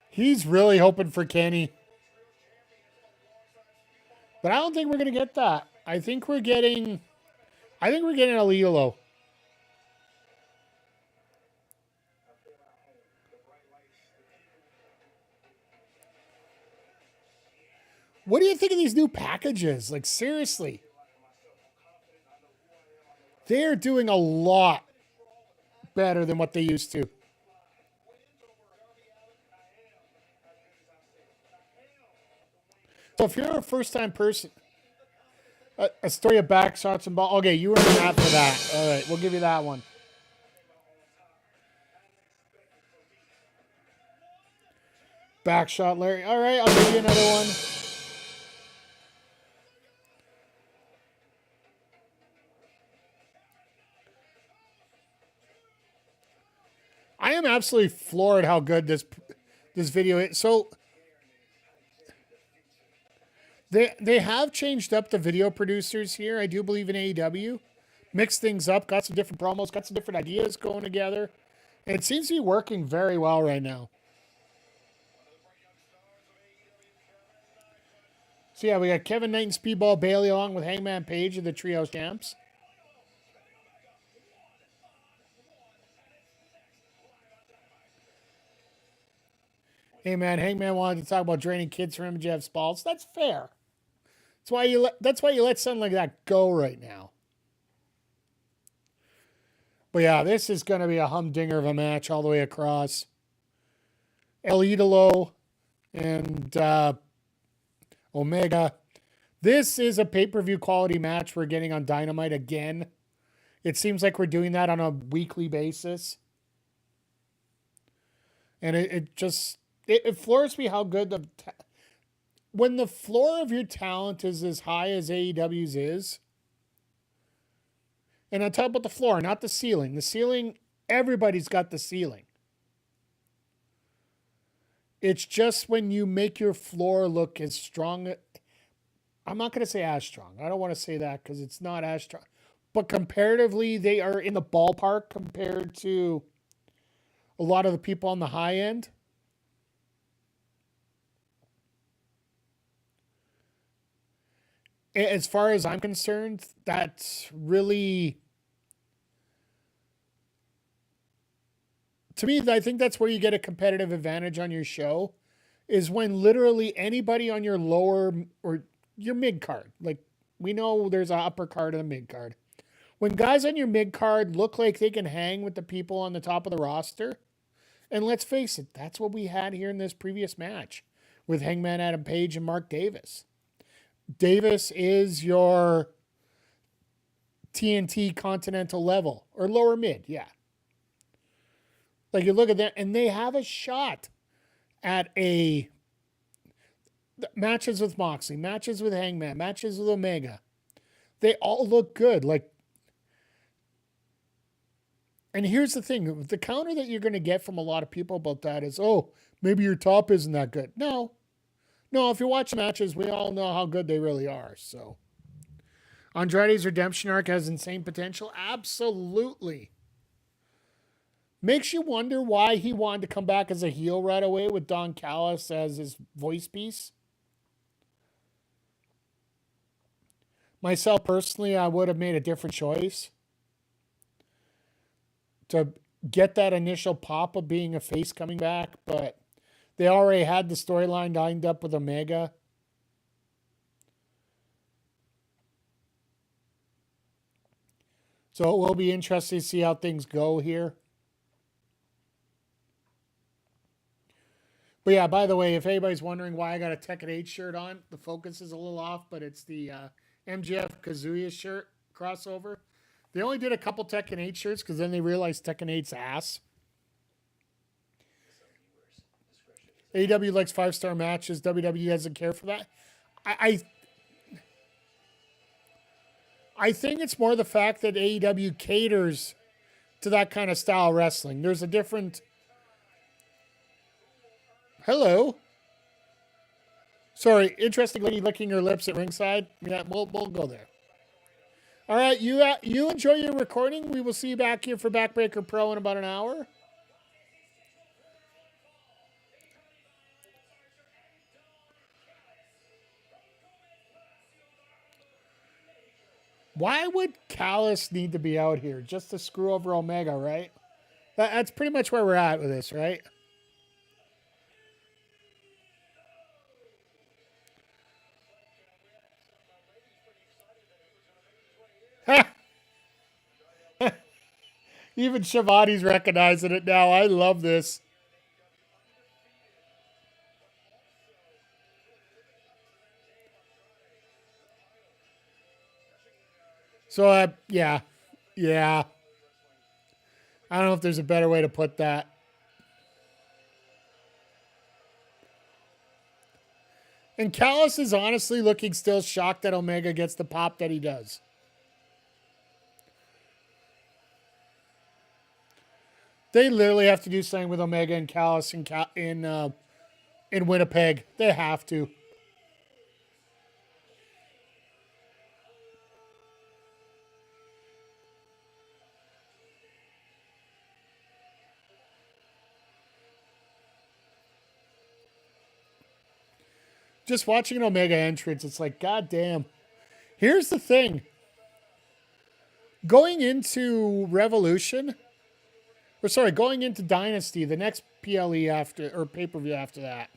He's really hoping for Kenny. But I don't think we're going to get that. I think we're getting Elidolo. What do you think of these new packages? Like, seriously. They're doing a lot better than what they used to. So if you're a first-time person, a story of back shots and ball. Okay, you were in that for that. All right, we'll give you that one. Back shot, Larry. All right, I'll give you another one. I am absolutely floored how good this video is. So they have changed up the video producers here. I do believe in AEW. Mixed things up, got some different promos, got some different ideas going together. And it seems to be working very well right now. So yeah, we got Kevin Knight and Speedball Bailey along with Hangman Page of the Trios champs. Hey man, Hangman wanted to talk about draining kids from MJF's balls. That's fair. That's why you let something like that go right now. But yeah, this is going to be a humdinger of a match all the way across. El Idolo and Omega. This is a pay-per-view quality match we're getting on Dynamite again. It seems like we're doing that on a weekly basis. And it floors me how good when the floor of your talent is as high as AEW's is. And I'm talking about the floor, not the ceiling. The ceiling, everybody's got the ceiling. It's just when you make your floor look as strong. I'm not going to say as strong. I don't want to say that because it's not as strong. But comparatively, they are in the ballpark compared to a lot of the people on the high end. As far as I'm concerned, that's really, to me, I think that's where you get a competitive advantage on your show, is when literally anybody on your lower or your mid card, like we know there's an upper card and a mid card. When guys on your mid card look like they can hang with the people on the top of the roster, and let's face it, that's what we had here in this previous match with Hangman Adam Page and Mark Davis. Davis is your TNT Continental level or lower mid, yeah. Like you look at that, and they have a shot at matches with Moxley, matches with Hangman, matches with Omega. They all look good. Like, and here's the thing: the counter that you're going to get from a lot of people about that is, "Oh, maybe your top isn't that good." No. If you watch matches, we all know how good they really are. So, Andrade's redemption arc has insane potential. Absolutely. Makes you wonder why he wanted to come back as a heel right away with Don Callis as his voice piece. Myself personally, I would have made a different choice to get that initial pop of being a face coming back, but they already had the storyline lined up with Omega. So it will be interesting to see how things go here. But yeah, by the way, if anybody's wondering why I got a Tekken 8 shirt on, the focus is a little off, but it's the MJF Kazuya shirt crossover. They only did a couple Tekken 8 shirts because then they realized Tekken 8's ass. AEW likes 5-star matches. WWE doesn't care for that. I think it's more the fact that AEW caters to that kind of style wrestling. There's a different... Hello. Sorry, interesting lady licking her lips at ringside. Yeah, we'll go there. All right, you enjoy your recording. We will see you back here for Backbreaker Pro in about an hour. Why would Callis need to be out here? Just to screw over Omega, right? That's pretty much where we're at with this, right? Even Shivani's recognizing it now. I love this. So, yeah. I don't know if there's a better way to put that. And Callis is honestly looking still shocked that Omega gets the pop that he does. They literally have to do something with Omega and Callis in Winnipeg. They have to. Just watching an Omega entrance, it's like, God damn. Here's the thing. Going into Revolution, Or sorry, going into Dynasty, the next PLE after, or pay-per-view after that.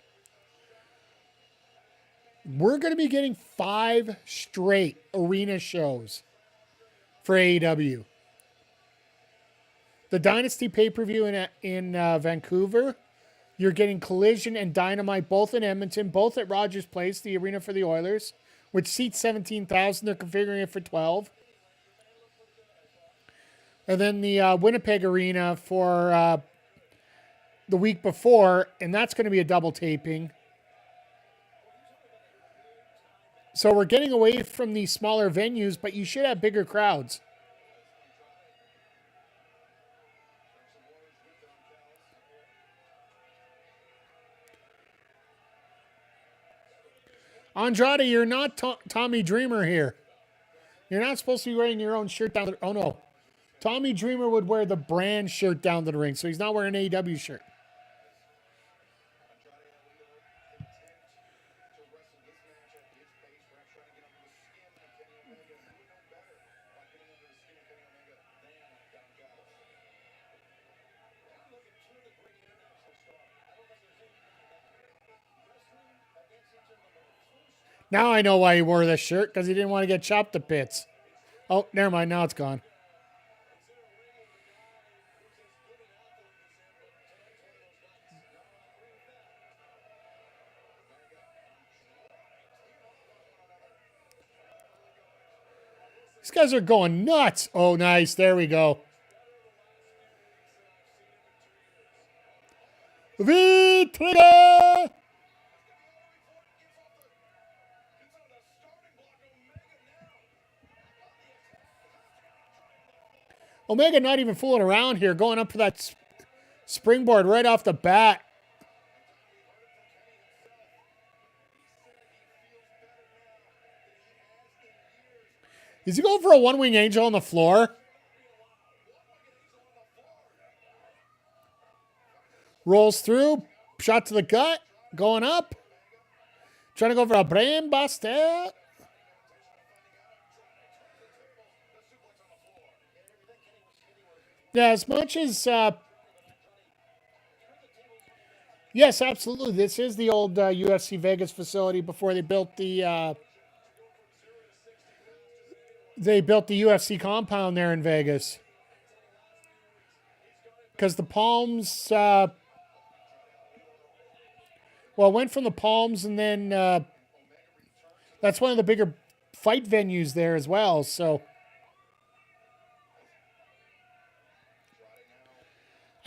We're going to be getting 5 straight arena shows for AEW. The Dynasty pay-per-view in Vancouver. You're getting Collision and Dynamite both in Edmonton, both at Rogers Place, the arena for the Oilers, which seats 17,000. They're configuring it for 12. And then the Winnipeg Arena for the week before, and that's going to be a double taping. So we're getting away from these smaller venues, but you should have bigger crowds. Andrade, you're not Tommy Dreamer here. You're not supposed to be wearing your own shirt down the... Oh, no. Tommy Dreamer would wear the brand shirt down to the ring, so he's not wearing an AEW shirt. Now I know why he wore this shirt, because he didn't want to get chopped to bits. Oh, never mind. Now it's gone. These guys are going nuts. Oh, nice. There we go. Vitriga! Omega not even fooling around here, going up for that springboard right off the bat. Is he going for a one-wing angel on the floor? Rolls through, shot to the gut, going up. Trying to go for a brain buster. Yeah, as much as... yes, absolutely. This is the old UFC Vegas facility before they built the... they built the UFC compound there in Vegas. Because the Palms... well, it went from the Palms and then... that's one of the bigger fight venues there as well, so...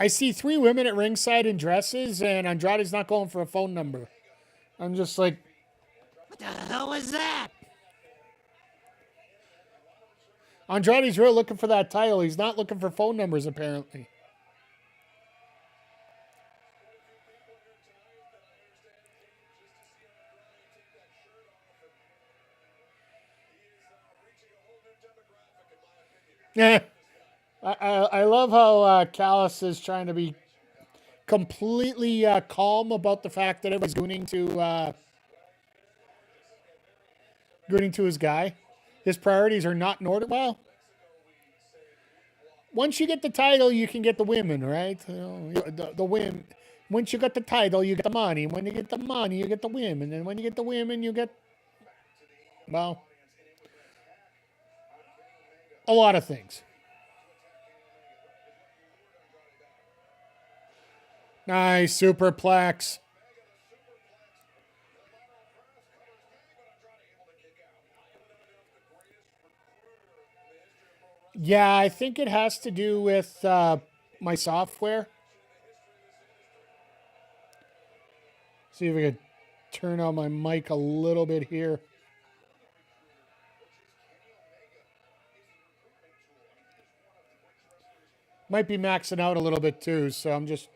I see 3 women at ringside in dresses, and Andrade's not going for a phone number. I'm just like... What the hell was that? Andrade's really looking for that title. He's not looking for phone numbers, apparently. Yeah. I love how Callis is trying to be completely calm about the fact that everybody's gooning to his guy. His priorities are not in order. Well, once you get the title, you can get the women, right? You know, the women. Once you get the title, you get the money. When you get the money, you get the women. And when you get the women, you get, well, a lot of things. Nice superplex. Yeah, I think it has to do with my software. See if we can turn on my mic a little bit here. Might be maxing out a little bit too, so I'm just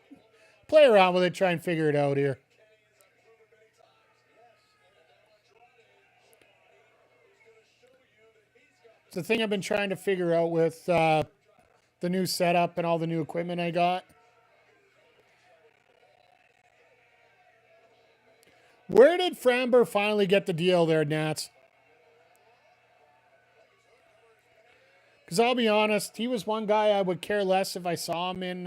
play around with it, try and figure it out here. It's the thing I've been trying to figure out with the new setup and all the new equipment I got. Where did Framber finally get the deal there, Nats? Because I'll be honest, he was one guy I would care less if I saw him in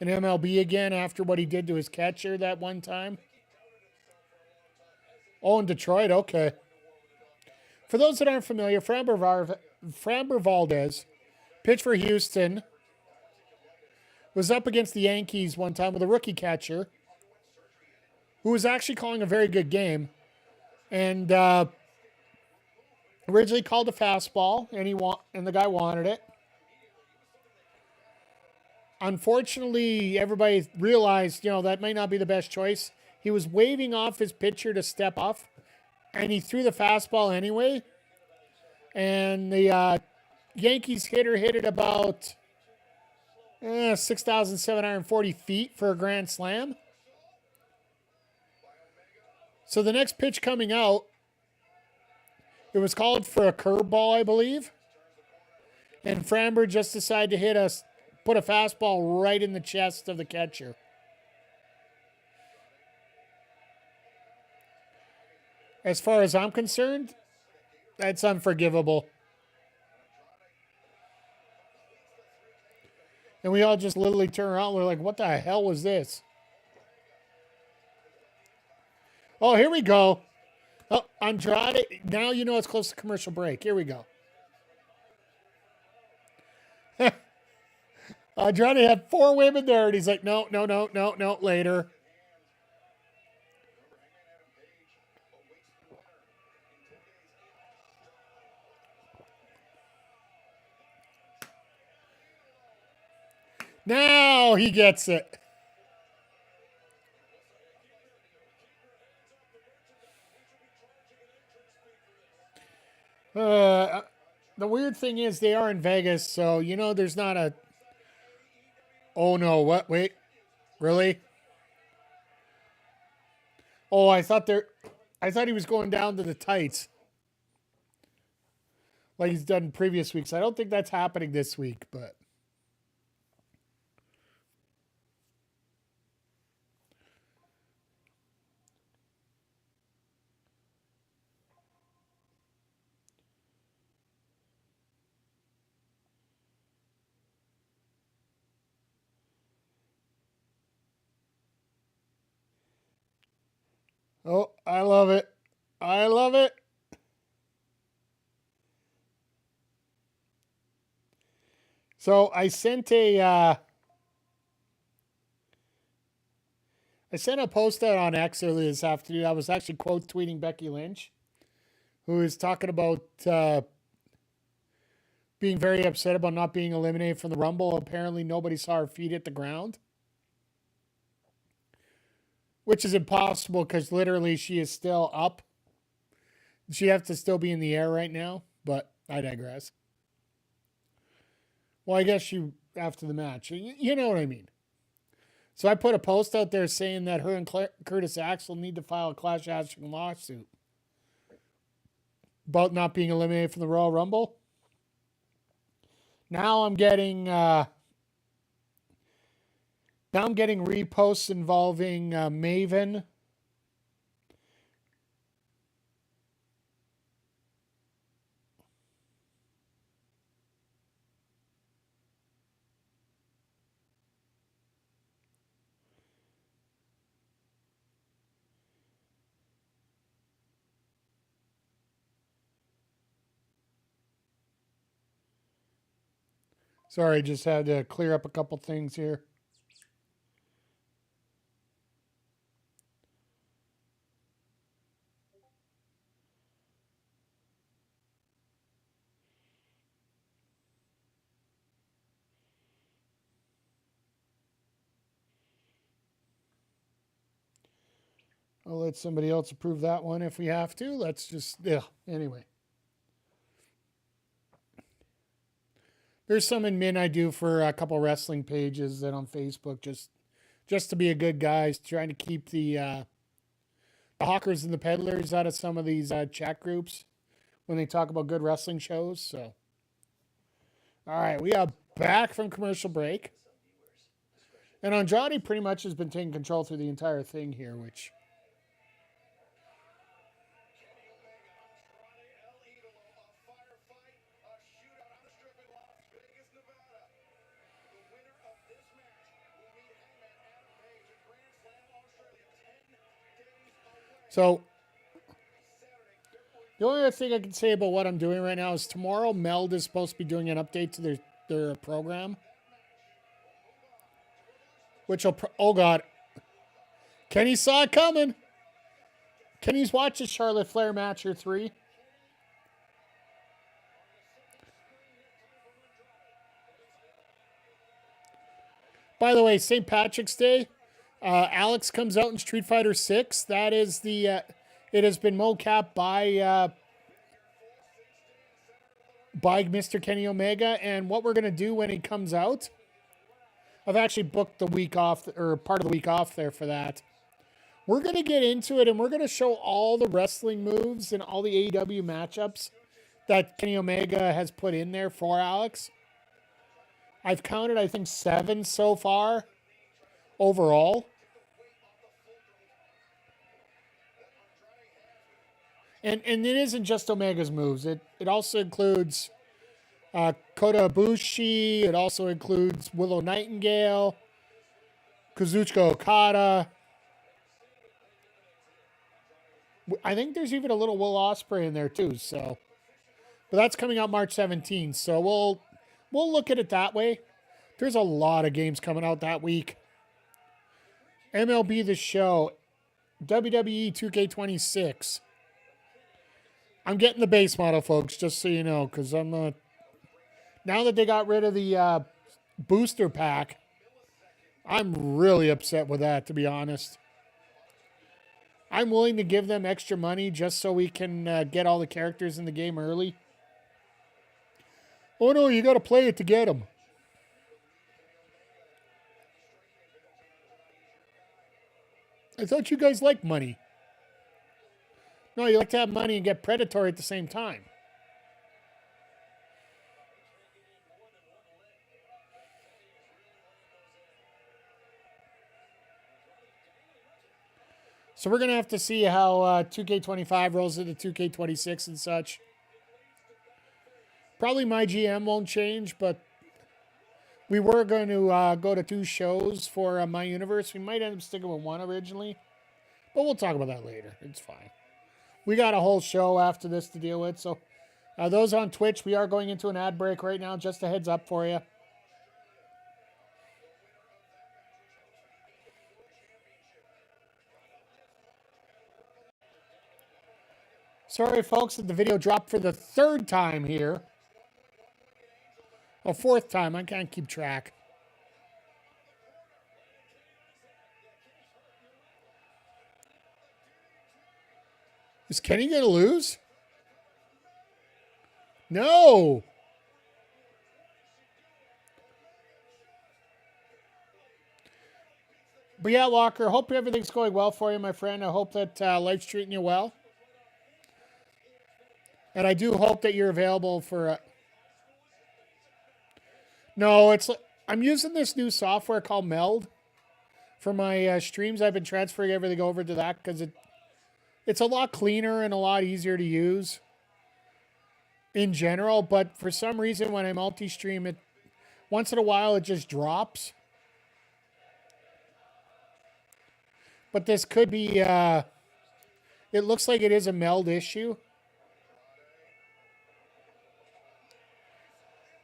MLB again after what he did to his catcher that one time. Oh, in Detroit? Okay. For those that aren't familiar, Framber Valdez pitched for Houston, was up against the Yankees one time with a rookie catcher who was actually calling a very good game, and originally called a fastball, and the guy wanted it. Unfortunately, everybody realized, that might not be the best choice. He was waving off his pitcher to step off, and he threw the fastball anyway. And the Yankees hitter hit it about 6,740 feet for a grand slam. So the next pitch coming out, it was called for a curveball, I believe. And Framber just decided to put a fastball right in the chest of the catcher. As far as I'm concerned, that's unforgivable. And we all just literally turn around. We're like, what the hell was this? Oh, here we go. Oh, Andrade. Now you know it's close to commercial break. Here we go. Andrade had 4 women there, and he's like, no, later. Now he gets it. The weird thing is they are in Vegas, so there's not a. Oh no! What? Wait, really? Oh, I thought he was going down to the tights, like he's done in previous weeks. I don't think that's happening this week, but. Oh, I love it. I love it. So I sent a post out on X earlier this afternoon. I was actually quote tweeting Becky Lynch, who is talking about being very upset about not being eliminated from the Rumble. Apparently nobody saw her feet hit the ground, which is impossible because literally she is still up. She has to still be in the air right now, but I digress. Well, I guess after the match. You know what I mean. So I put a post out there saying that her and Curtis Axel need to file a class action lawsuit about not being eliminated from the Royal Rumble. Now I'm getting reposts involving Maven. Sorry, just had to clear up a couple things here. I'll let somebody else approve that one if we have to. Let's just, anyway. There's some admin I do for a couple wrestling pages that on Facebook, just to be a good guy, trying to keep the hawkers and the peddlers out of some of these chat groups when they talk about good wrestling shows. So, all right, we are back from commercial break. And Andrade pretty much has been taking control through the entire thing here, which... So the only other thing I can say about what I'm doing right now is tomorrow Meld is supposed to be doing an update to their program. Which will, oh God. Kenny saw it coming. Kenny's watched the Charlotte Flair match or 3. By the way, St. Patrick's Day, Alex comes out in Street Fighter 6. That is the, it has been mocapped by Mr. Kenny Omega. And what we're going to do when he comes out, I've actually booked the week off, or part of the week off there for that. We're going to get into it and we're going to show all the wrestling moves and all the AEW matchups that Kenny Omega has put in there for Alex. I've counted, I think, 7 so far overall. And it isn't just Omega's moves. It also includes Kota Ibushi. It also includes Willow Nightingale, Kazuchika Okada. I think there's even a little Will Ospreay in there too. So, but that's coming out March 17th. So we'll look at it that way. There's a lot of games coming out that week. MLB The Show, WWE 2K26. I'm getting the base model, folks, just so you know, because I'm now that they got rid of the booster pack, I'm really upset with that, to be honest. I'm willing to give them extra money just so we can get all the characters in the game early. Oh no, you got to play it to get them. I thought you guys liked money. No, you like to have money and get predatory at the same time. So we're going to have to see how 2K25 rolls into 2K26 and such. Probably my GM won't change, but we were going to go to 2 shows for My Universe. We might end up sticking with 1 originally, but we'll talk about that later. It's fine. We got a whole show after this to deal with. So those on Twitch, we are going into an ad break right now. Just a heads up for you. Sorry, folks, that the video dropped for the 3rd time here. Oh, 4th time. I can't keep track. Is Kenny going to lose? No. But yeah, Walker, hope everything's going well for you, my friend. I hope that life's treating you well. And I do hope that you're available for... No, I'm using this new software called Meld for my streams. I've been transferring everything over to that because it's a lot cleaner and a lot easier to use in general. But for some reason, when I multi-stream, once in a while it just drops. But this could be... it looks like it is a Meld issue.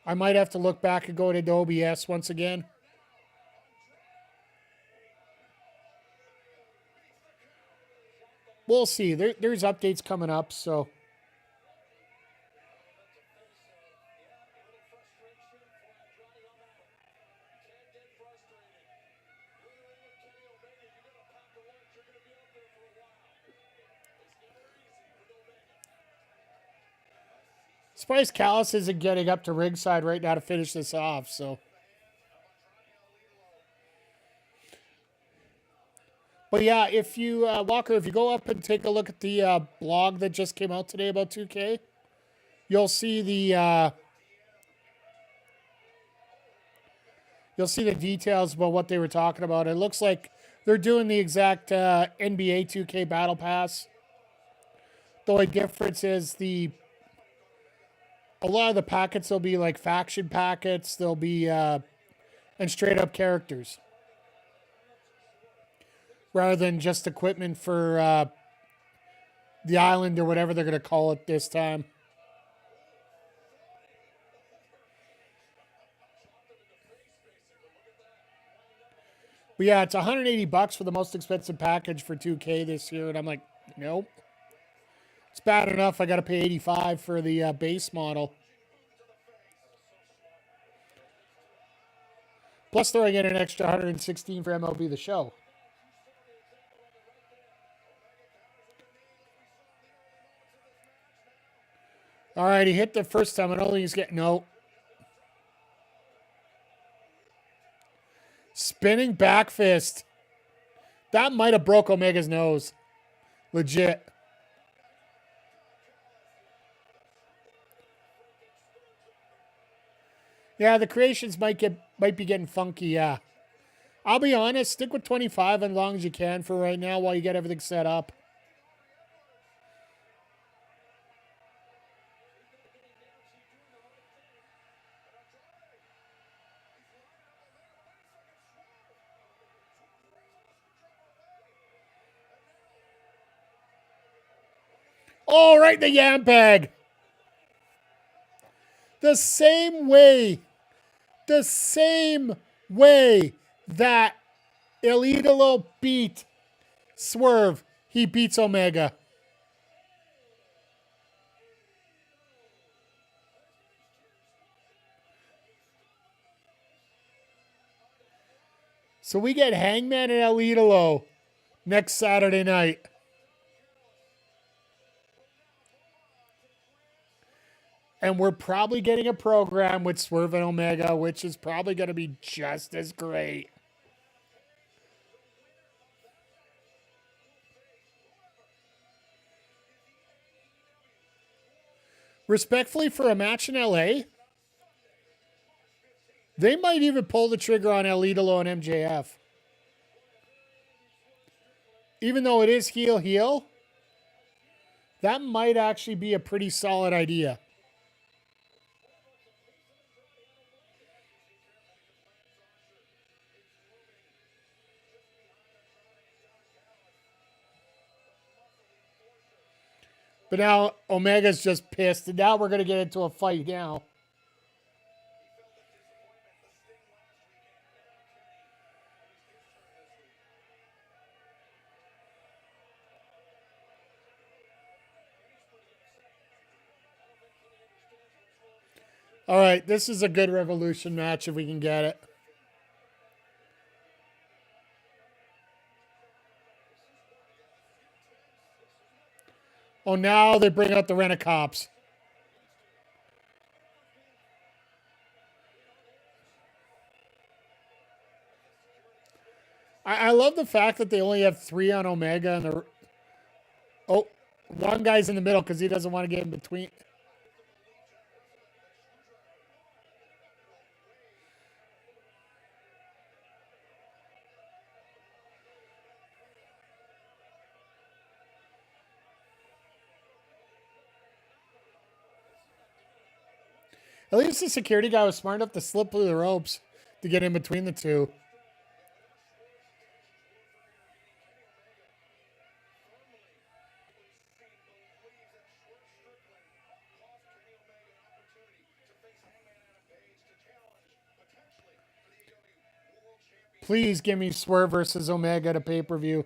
I might have to look back and go to OBS once again. We'll see. There's updates coming up, so. Surprised Callis isn't getting up to ringside right now to finish this off, so. But yeah, if you, Walker, if you go up and take a look at the blog that just came out today about 2K, you'll see the details about what they were talking about. It looks like they're doing the exact NBA 2K Battle Pass. The only difference is a lot of the packets will be like faction packets. They'll be and straight up characters rather than just equipment for the island or whatever they're going to call it this time. But yeah, it's $180 for the most expensive package for 2K this year, and I'm like, nope. It's bad enough I got to pay $85 for the base model. Plus, throwing in an extra $116 for MLB The Show. All right, he hit the first time. I don't think he's getting... No. Spinning back fist. That might have broke Omega's nose. Legit. Yeah, the creations might be getting funky, yeah. I'll be honest, stick with 25 as long as you can for right now while you get everything set up. Oh, right in the yam bag. The same way that Elidolo beat Swerve, he beats Omega. So we get Hangman and Elidolo next Saturday night. And we're probably getting a program with Swerve and Omega, which is probably going to be just as great. Respectfully, for a match in LA, they might even pull the trigger on Elidolo and MJF. Even though it is heel, that might actually be a pretty solid idea. But now Omega's just pissed, and now we're going to get into a fight now. All right, this is a good Revolution match if we can get it. Oh, now they bring out the Rent-A-Cops. I love the fact that they only have 3 on Omega. And one guy's in the middle because he doesn't want to get in between. At least the security guy was smart enough to slip through the ropes to get in between the two. Please give me Swerve versus Omega to pay-per-view.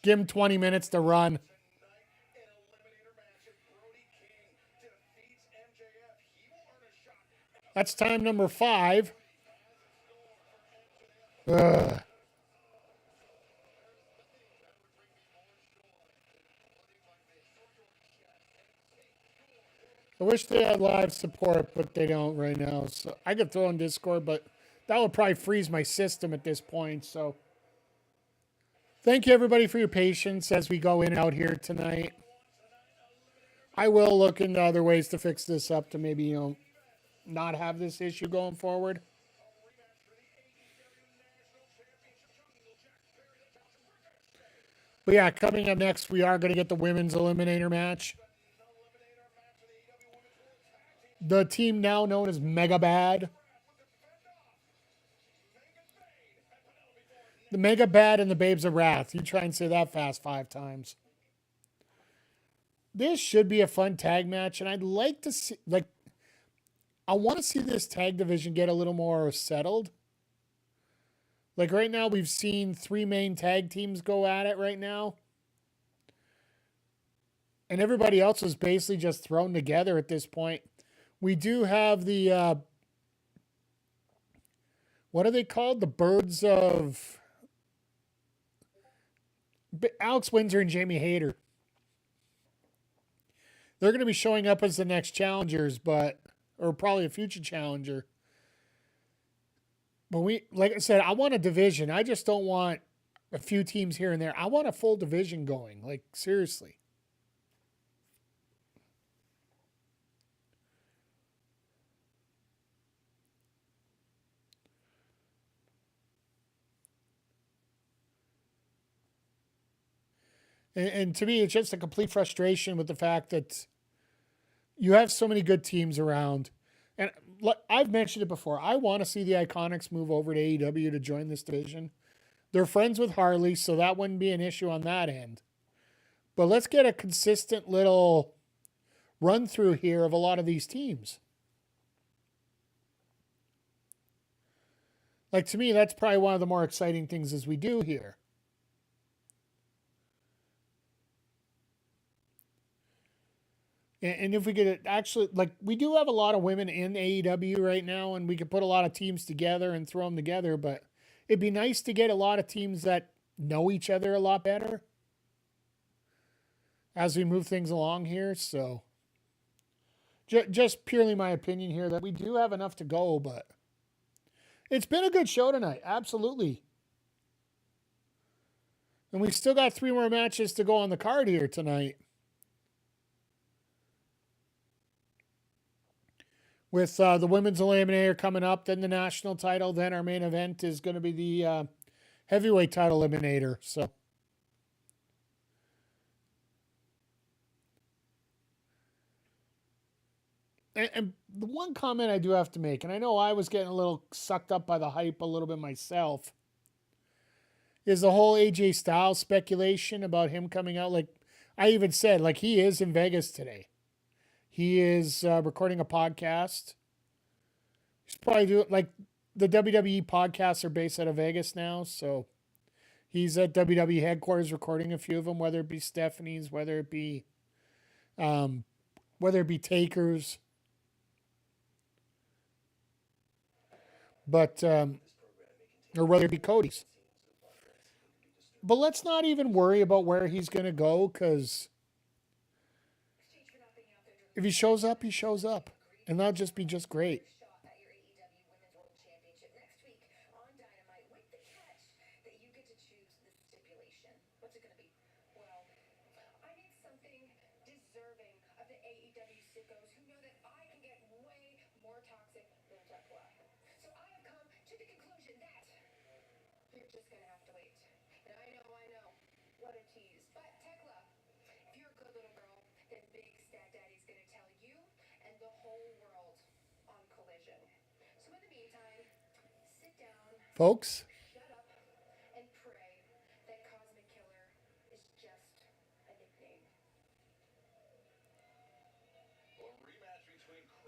Give him 20 minutes to run. That's time number 5. Ugh. I wish they had live support, but they don't right now. So I could throw in Discord, but that would probably freeze my system at this point. So thank you, everybody, for your patience as we go in and out here tonight. I will look into other ways to fix this up to maybe, not have this issue going forward. But yeah, coming up next, we are going to get the women's Eliminator match. The team now known as Mega Bad. The Mega Bad and the Babes of Wrath. You try and say that fast 5 times. this should be a fun tag match, and I'd like to see, like, I want to see this tag division get a little more settled. Like right now, we've seen 3 main tag teams go at it right now. And everybody else is basically just thrown together at this point. We do have the, what are they called? The Birds of Alex Windsor and Jamie Hayter. They're going to be showing up as the next challengers, or probably a future challenger. But like I said, I want a division. I just don't want a few teams here and there. I want a full division going. Like, seriously. And to me, it's just a complete frustration with the fact that you have so many good teams around. And I've mentioned it before. I want to see the Iconics move over to AEW to join this division. They're friends with Harley, so that wouldn't be an issue on that end. But let's get a consistent little run through here of a lot of these teams. Like, to me, that's probably one of the more exciting things as we do here. And if we could actually, like, we do have a lot of women in AEW right now, and we could put a lot of teams together and throw them together, but it'd be nice to get a lot of teams that know each other a lot better as we move things along here. So, just purely my opinion here that we do have enough to go, but it's been a good show tonight. Absolutely. And we've still got 3 more matches to go on the card here tonight. With the women's eliminator coming up, then the national title, then our main event is going to be the heavyweight title eliminator. So, and the one comment I do have to make, and I know I was getting a little sucked up by the hype a little bit myself, is the whole AJ Styles speculation about him coming out. Like I even said, like he is in Vegas today. He is recording a podcast. He's probably doing, like, the WWE podcasts are based out of Vegas now, so he's at WWE headquarters recording a few of them, whether it be Stephanie's, whether it be Taker's. But or whether it be Cody's. But let's not even worry about where he's going to go, because if he shows up, he shows up. And that'll just be just great.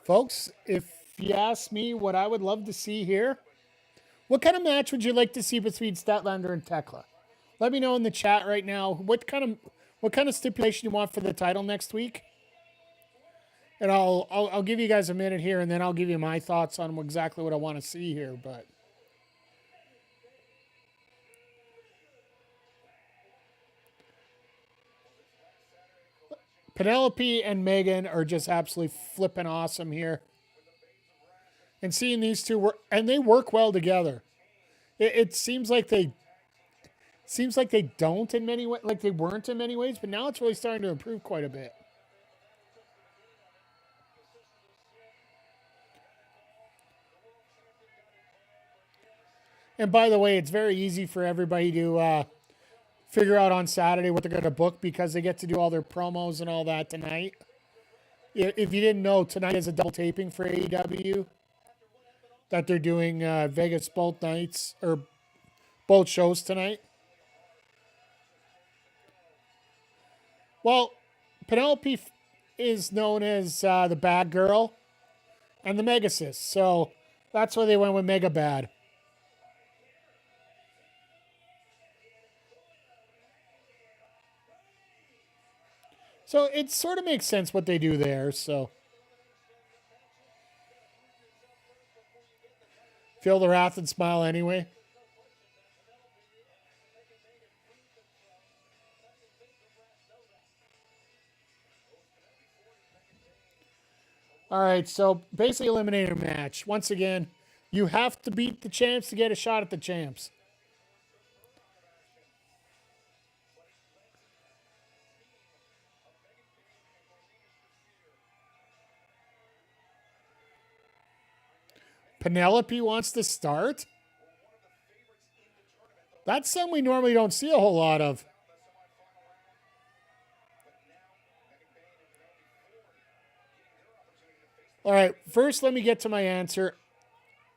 Folks, if you ask me what I would love to see here, what kind of match would you like to see between Statlander and Tekla? Let me know in the chat right now. What kind of stipulation you want for the title next week? And I'll give you guys a minute here, and then I'll give you my thoughts on exactly what I want to see here. But Penelope and Megan are just absolutely flipping awesome here. And seeing these two work, and they work well together. It seems like they don't in many ways, like they weren't in many ways, but now it's really starting to improve quite a bit. And by the way, it's very easy for everybody to figure out on Saturday what they're going to book, because they get to do all their promos and all that tonight. If you didn't know, tonight is a double taping for AEW. That they're doing Vegas both nights, or both shows tonight. Well, Penelope is known as the bad girl and the Megasis. So that's why they went with Mega Bad. So it sort of makes sense what they do there. So feel the wrath and smile anyway. All right, so basically Eliminator match. Once again, you have to beat the champs to get a shot at the champs. Penelope wants to start? That's something we normally don't see a whole lot of. All right, first let me get to my answer.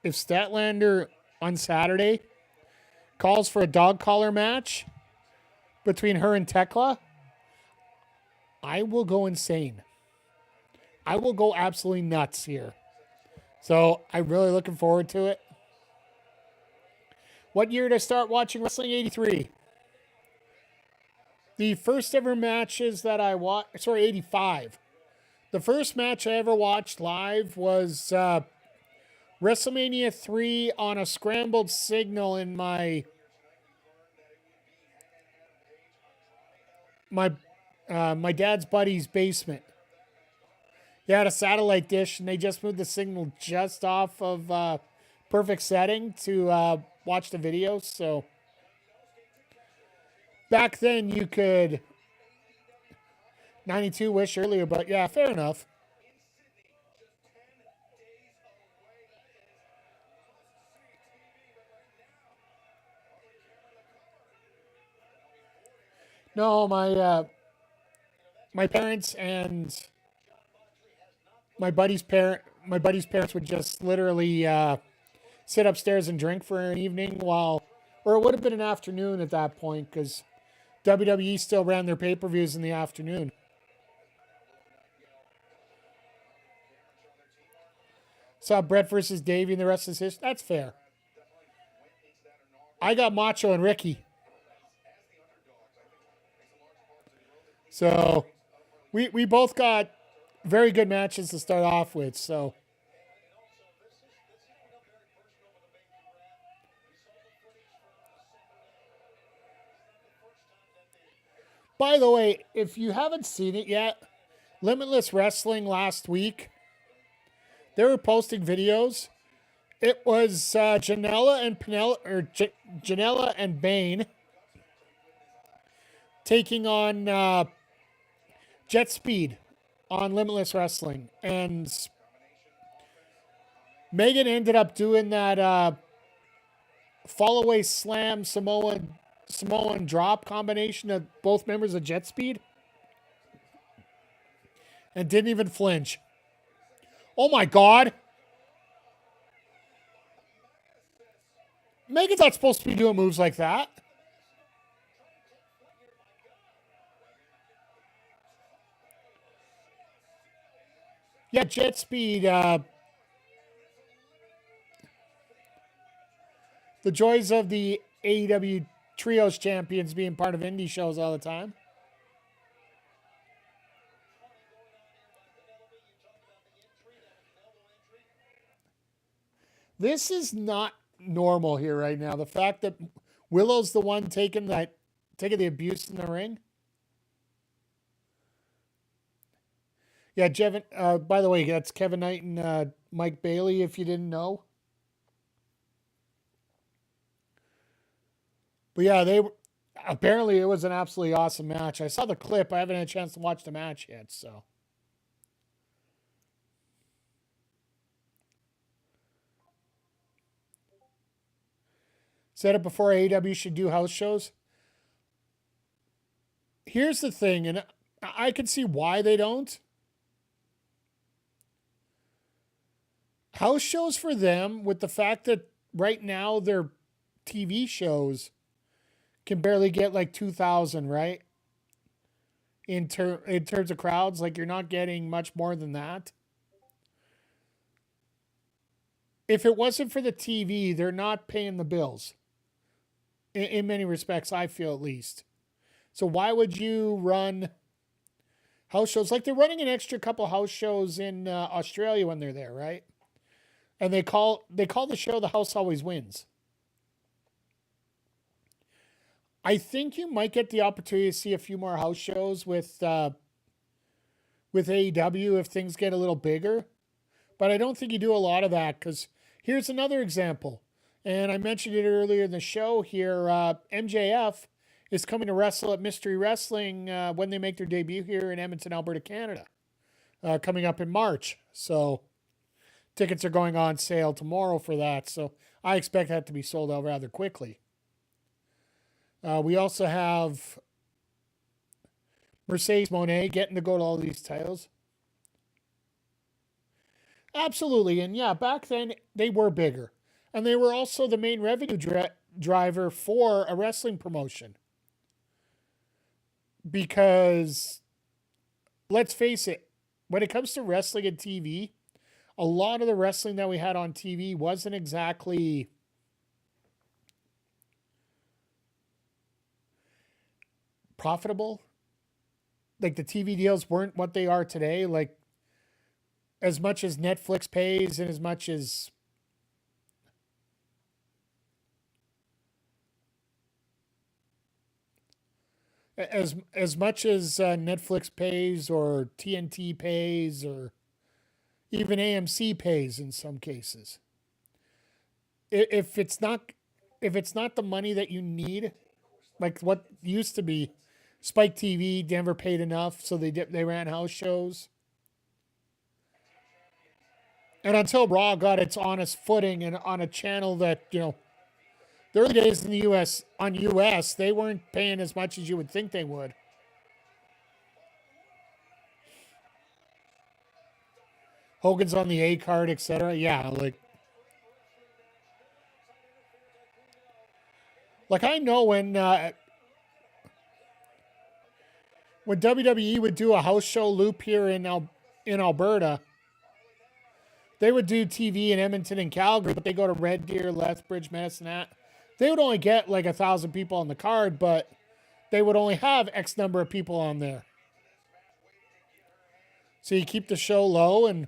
If Statlander on Saturday calls for a dog collar match between her and Tekla, I will go insane. I will go absolutely nuts here. So I'm really looking forward to it. What year did I start watching wrestling? 83. The first ever matches that I watched, 85. The first match I ever watched live was WrestleMania 3 on a scrambled signal in my dad's buddy's basement. He had a satellite dish, and they just moved the signal just off of perfect setting to watch the videos. So back then you could 92 wish earlier, but yeah, fair enough. No, my parents and my buddy's parents would just literally sit upstairs and drink for an evening or it would have been an afternoon at that point because WWE still ran their pay-per-views in the afternoon. Saw Brett versus Davey and the rest is history. That's fair. I got Macho and Ricky. So we both got very good matches to start off with. So by the way, if you haven't seen it yet, Limitless Wrestling last week, they were posting videos. It was Janela and Bane taking on Jet Speed on Limitless Wrestling. And Megan ended up doing that fall away slam Samoan drop combination of both members of Jet Speed. And didn't even flinch. Oh my God. Megan's not supposed to be doing moves like that. Yeah, Jet Speed. The joys of the AEW Trios champions being part of indie shows all the time. This is not normal here right now. The fact that Willow's the one taking the abuse in the ring. Yeah, by the way, that's Kevin Knight and Mike Bailey, if you didn't know. But yeah, apparently it was an absolutely awesome match. I saw the clip. I haven't had a chance to watch the match yet, so. Said it before, AEW should do house shows. Here's the thing, and I can see why they don't. House shows for them, with the fact that right now their TV shows can barely get like 2,000, right? in terms of crowds. Like, you're not getting much more than that. If it wasn't for the TV, they're not paying the bills. In many respects, I feel, at least. So why would you run house shows? Like, they're running an extra couple house shows in Australia when they're there, right? And they call the show "The House Always Wins." I think you might get the opportunity to see a few more house shows with AEW if things get a little bigger. But I don't think you do a lot of that, because here's another example. And I mentioned it earlier in the show here. MJF is coming to wrestle at Mystery Wrestling when they make their debut here in Edmonton, Alberta, Canada, coming up in March. So tickets are going on sale tomorrow for that. So I expect that to be sold out rather quickly. We also have Mercedes Moné getting to go to all these titles. Absolutely. And yeah, back then they were bigger. And they were also the main revenue driver for a wrestling promotion. Because, let's face it, when it comes to wrestling and TV, a lot of the wrestling that we had on TV wasn't exactly profitable. Like, the TV deals weren't what they are today. Like, as much as Netflix pays and as much as Netflix pays, or TNT pays, or even AMC pays in some cases. If it's not the money that you need, like what used to be, Spike TV never paid enough, so they ran house shows. And until Raw got its honest footing and on a channel that, the early days in the US, they weren't paying as much as you would think they would. Hogan's on the A card, etc. Yeah, like I know when WWE would do a house show loop here in Alberta, they would do TV in Edmonton and Calgary, but they go to Red Deer, Lethbridge, Medicine Hat. They would only get like 1,000 people on the card, but they would only have X number of people on there. So you keep the show low. And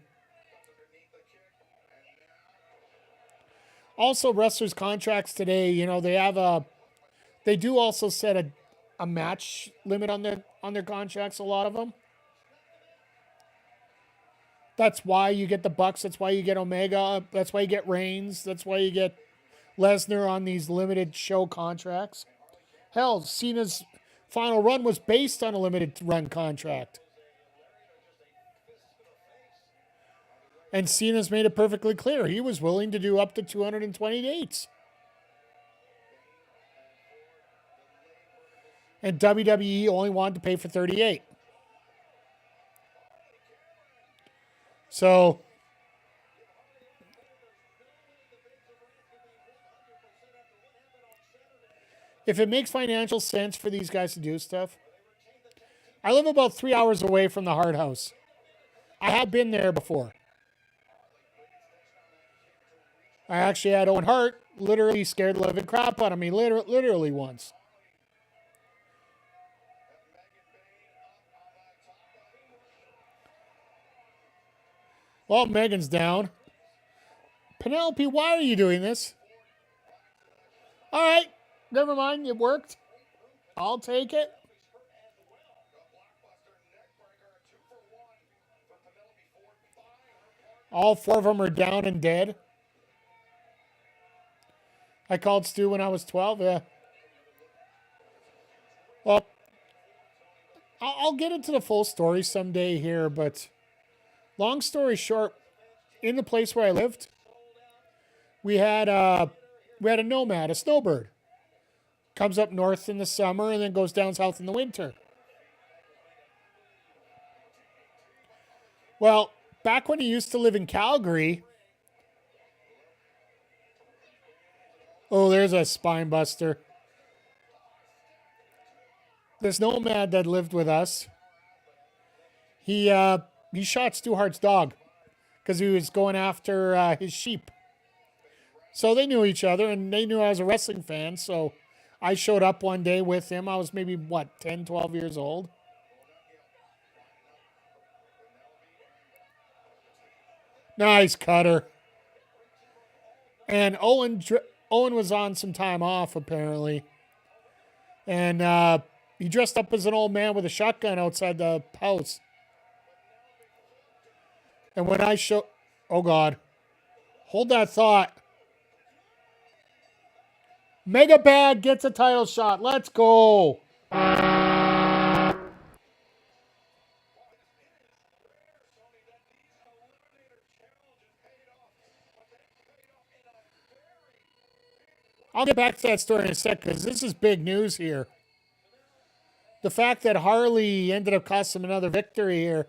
also, wrestlers' contracts today, they do also set a match limit on their contracts, a lot of them. That's why you get the Bucks. That's why you get Omega. That's why you get Reigns. That's why you get Lesnar on these limited show contracts. Hell, Cena's final run was based on a limited run contract. And Cena's made it perfectly clear he was willing to do up to 220 dates. And WWE only wanted to pay for 38. So, if it makes financial sense for these guys to do stuff, I live about 3 hours away from the Hard House. I have been there before. I actually had Owen Hart literally scared the living crap out of me, literally once. Well, Megan's down. Penelope, why are you doing this? All right, never mind, it worked. I'll take it. All 4 of them are down and dead. I called Stu when I was 12, yeah. Well, I'll get into the full story someday here, but long story short, in the place where I lived, we had a nomad, a snowbird. Comes up north in the summer and then goes down south in the winter. Well, back when he used to live in Calgary, oh, there's a spine buster. This nomad that lived with us, he shot Stu Hart's dog because he was going after his sheep. So they knew each other, and they knew I was a wrestling fan. So I showed up one day with him. I was maybe, 10, 12 years old. Nice cutter. And Owen was on some time off, apparently. And he dressed up as an old man with a shotgun outside the house. And when I show... Oh, God. Hold that thought. Mega Bad gets a title shot. Let's go. I'll get back to that story in a sec because this is big news here. The fact that Harley ended up costing him another victory here.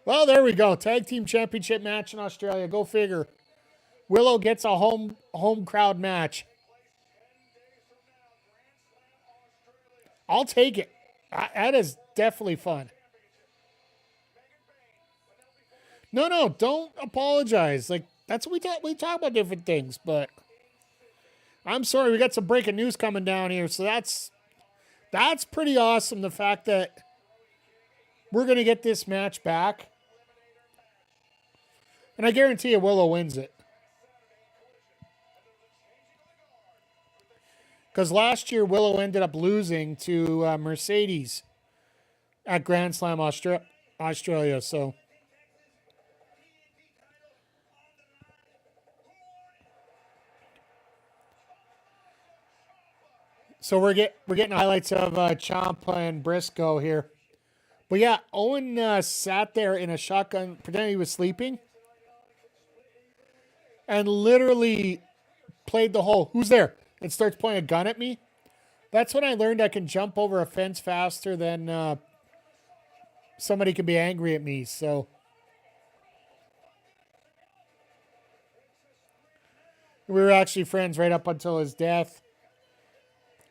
Well, there we go. Tag Team Championship match in Australia. Go figure. Willow gets a home crowd match. I'll take it. That is definitely fun. No, don't apologize. Like, that's what we talk. We talk about different things, but I'm sorry. We got some breaking news coming down here, so that's pretty awesome. The fact that we're gonna get this match back, and I guarantee you, Willow wins it. Because last year, Willow ended up losing to Mercedes at Grand Slam Australia. So we're getting highlights of Ciampa and Briscoe here. But yeah, Owen sat there in a shotgun, pretending he was sleeping, and literally played the whole "who's there?" and starts pointing a gun at me. That's when I learned I can jump over a fence faster than somebody can be angry at me. So we were actually friends right up until his death.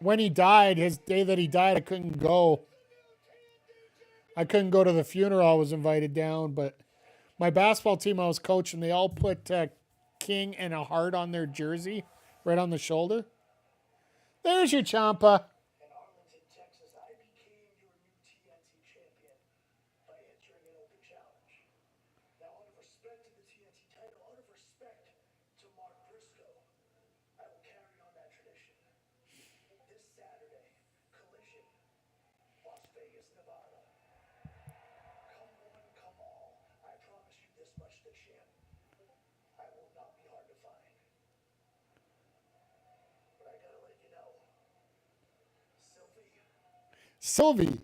When he died, his day that he died, I couldn't go. I couldn't go to the funeral. I was invited down, but my basketball team I was coaching, they all put King and a heart on their jersey, right on the shoulder. There's your Ciampa. Sylvie.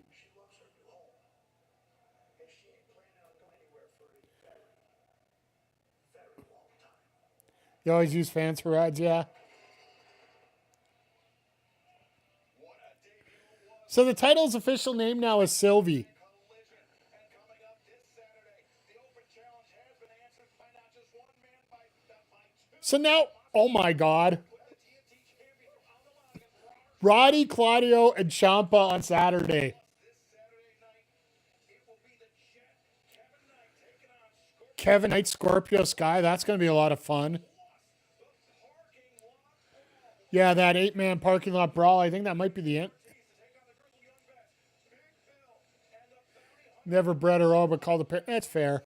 You always use fans for rides, yeah. So the title's official name now is Sylvie. So now, oh my God. Roddy, Claudio, and Ciampa on Saturday. Kevin Knight, Scorpio Sky. That's going to be a lot of fun. Yeah, that 8-man parking lot brawl. I think that might be the end. Never bred her all, but called a pair. That's fair.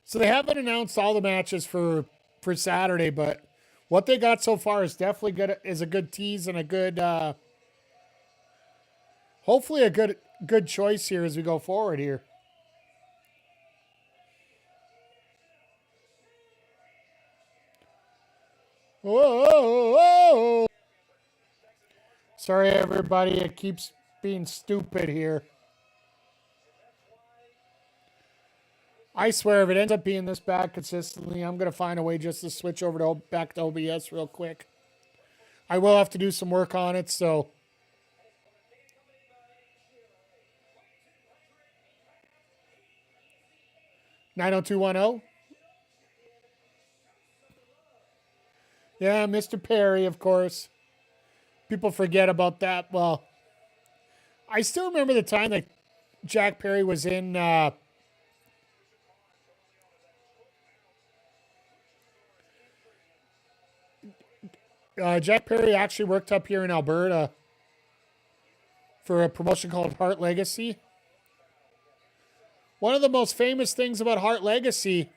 So they haven't announced all the matches for Saturday, but what they got so far is definitely good. Is a good tease and a good, hopefully a good choice here as we go forward here. Whoa. Sorry, everybody. It keeps being stupid here. I swear, if it ends up being this bad consistently, I'm going to find a way just to switch over to back to OBS real quick. I will have to do some work on it, so. $90210. Yeah, Mr. Perry, of course. People forget about that. Well, I still remember the time that Jack Perry was in Jack Perry actually worked up here in Alberta for a promotion called Heart Legacy. One of the most famous things about Heart Legacy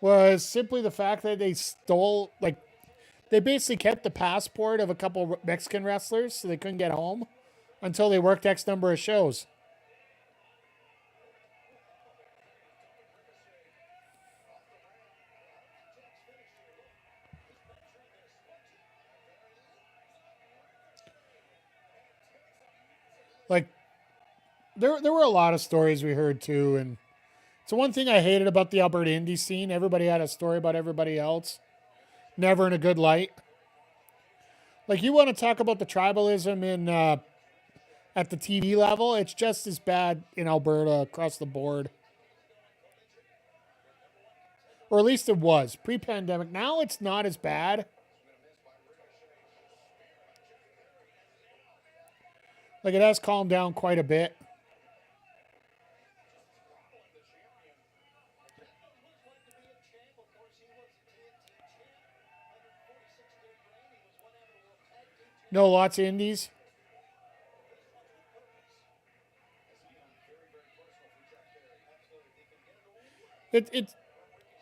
was simply the fact that they stole, like, they basically kept the passport of a couple Mexican wrestlers so they couldn't get home until they worked X number of shows. Like, there were a lot of stories we heard too, and it's the one thing I hated about the Alberta indie scene. Everybody had a story about everybody else, never in a good light. Like, you want to talk about the tribalism in at the TV level, it's just as bad in Alberta across the board. Or at least it was pre-pandemic. Now it's not as bad. Like, it has calmed down quite a bit. No, lots of indies. It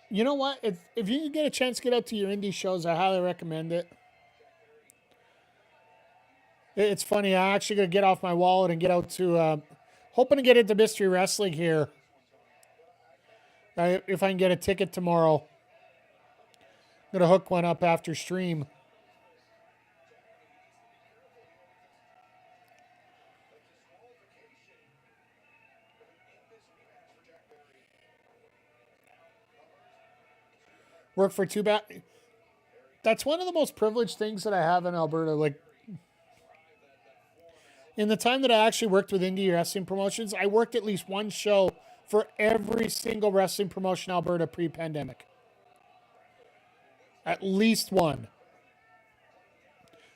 you know what? If you can get a chance to get out to your indie shows, I highly recommend it. It's funny. I actually gonna get off my wallet and get out to. Hoping to get into Mystery Wrestling here. If I can get a ticket tomorrow, I'm gonna hook one up after stream. Work for two back. That's one of the most privileged things that I have in Alberta. Like, in the time that I actually worked with indie wrestling promotions, I worked at least one show for every single wrestling promotion in Alberta pre-pandemic. At least one.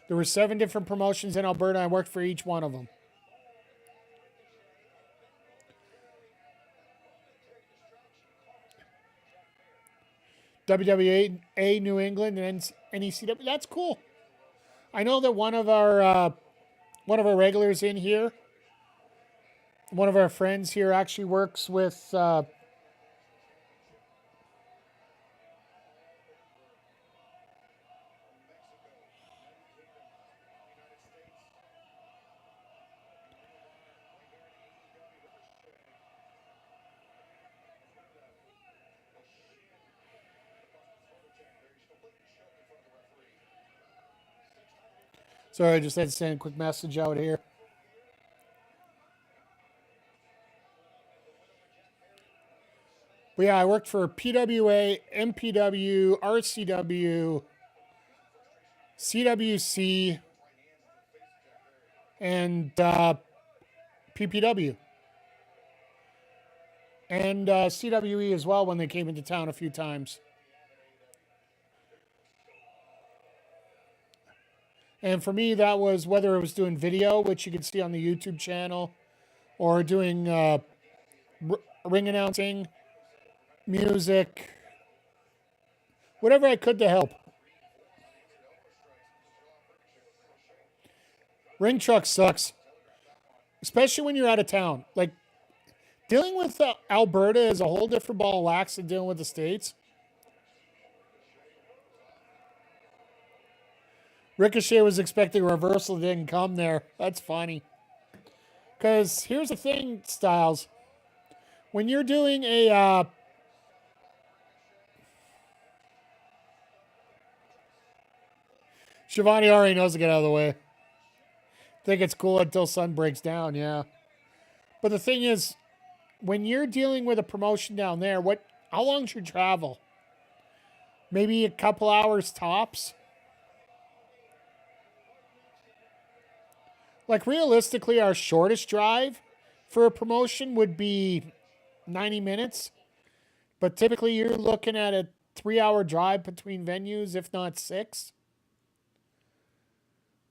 There were 7 different promotions in Alberta. I worked for each one of them. WWA, New England, and NECW. That's cool. I know that one of our regulars in here, one of our friends here, actually works with. Sorry, I just had to send a quick message out here. But yeah, I worked for PWA, MPW, RCW, CWC, and PPW. And CWE as well when they came into town a few times. And for me, that was whether it was doing video, which you can see on the YouTube channel, or doing ring announcing, music, whatever I could to help. Ring truck sucks, especially when you're out of town. Like, dealing with Alberta is a whole different ball of wax than dealing with the States. Ricochet was expecting a reversal, didn't come there. That's funny. Because here's the thing, Styles. When you're doing a... Shivani already knows to get out of the way. Think it's cool until sun breaks down, yeah. But the thing is, when you're dealing with a promotion down there, how long's your travel? Maybe a couple hours tops? Like, realistically, our shortest drive for a promotion would be 90 minutes. But typically, you're looking at a 3-hour drive between venues, if not 6.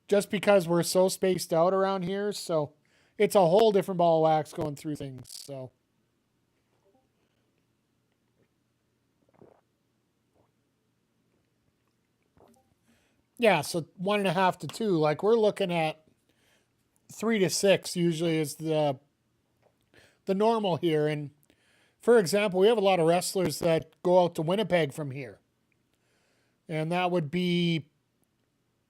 just because we're so spaced out around here. So it's a whole different ball of wax going through things. So. Yeah, so 1.5 to 2. Like we're looking at 3 to 6 usually is the normal here. And for example, we have a lot of wrestlers that go out to Winnipeg from here. And that would be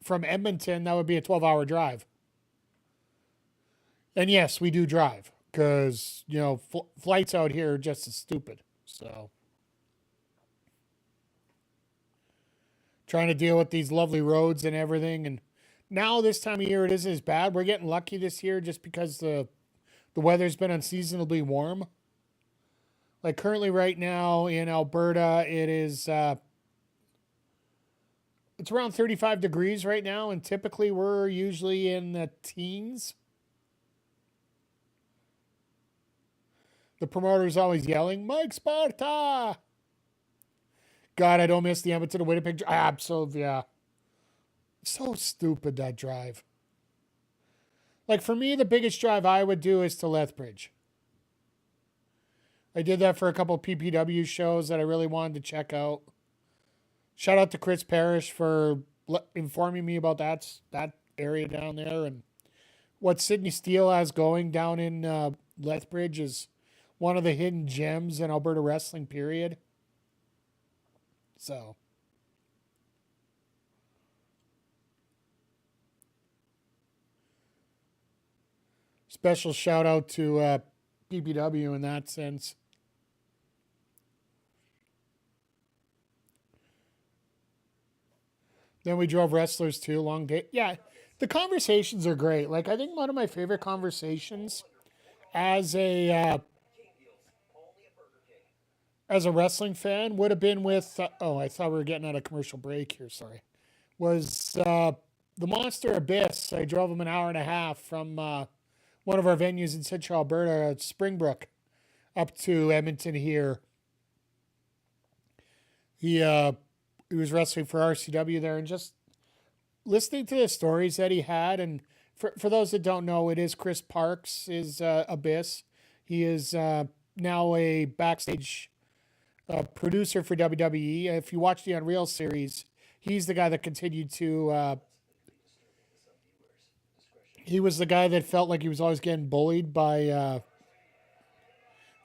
from Edmonton, that would be a 12-hour drive. And yes, we do drive because, you know, flights out here are just as stupid. So trying to deal with these lovely roads and everything. And now this time of year, it isn't as bad. We're getting lucky this year just because the weather's been unseasonably warm. Like currently right now in Alberta, it is it's around 35 degrees right now, and typically we're usually in the teens. The promoter's always yelling, Mike Sparta! God, I don't miss the Edmonton to Winnipeg. Absolutely, yeah. So stupid, that drive. Like, for me, the biggest drive I would do is to Lethbridge. I did that for a couple of PPW shows that I really wanted to check out. Shout out to Chris Parrish for informing me about that area down there. And what Sydney Steele has going down in Lethbridge is one of the hidden gems in Alberta wrestling, period. So. Special shout out to PPW in that sense. Then we drove wrestlers too, long day. Yeah, the conversations are great. Like, I think one of my favorite conversations as a wrestling fan would have been with, I thought we were getting out of commercial break here, sorry, was the Monster Abyss. I drove him an hour and a half from one of our venues in Central Alberta, Springbrook, up to Edmonton here. He was wrestling for RCW there, and just listening to the stories that he had. And for those that don't know, it is Chris Parks is Abyss. He is now a backstage producer for WWE. If you watch the Unreal series, he's the guy that continued to. He was the guy that felt like he was always getting bullied by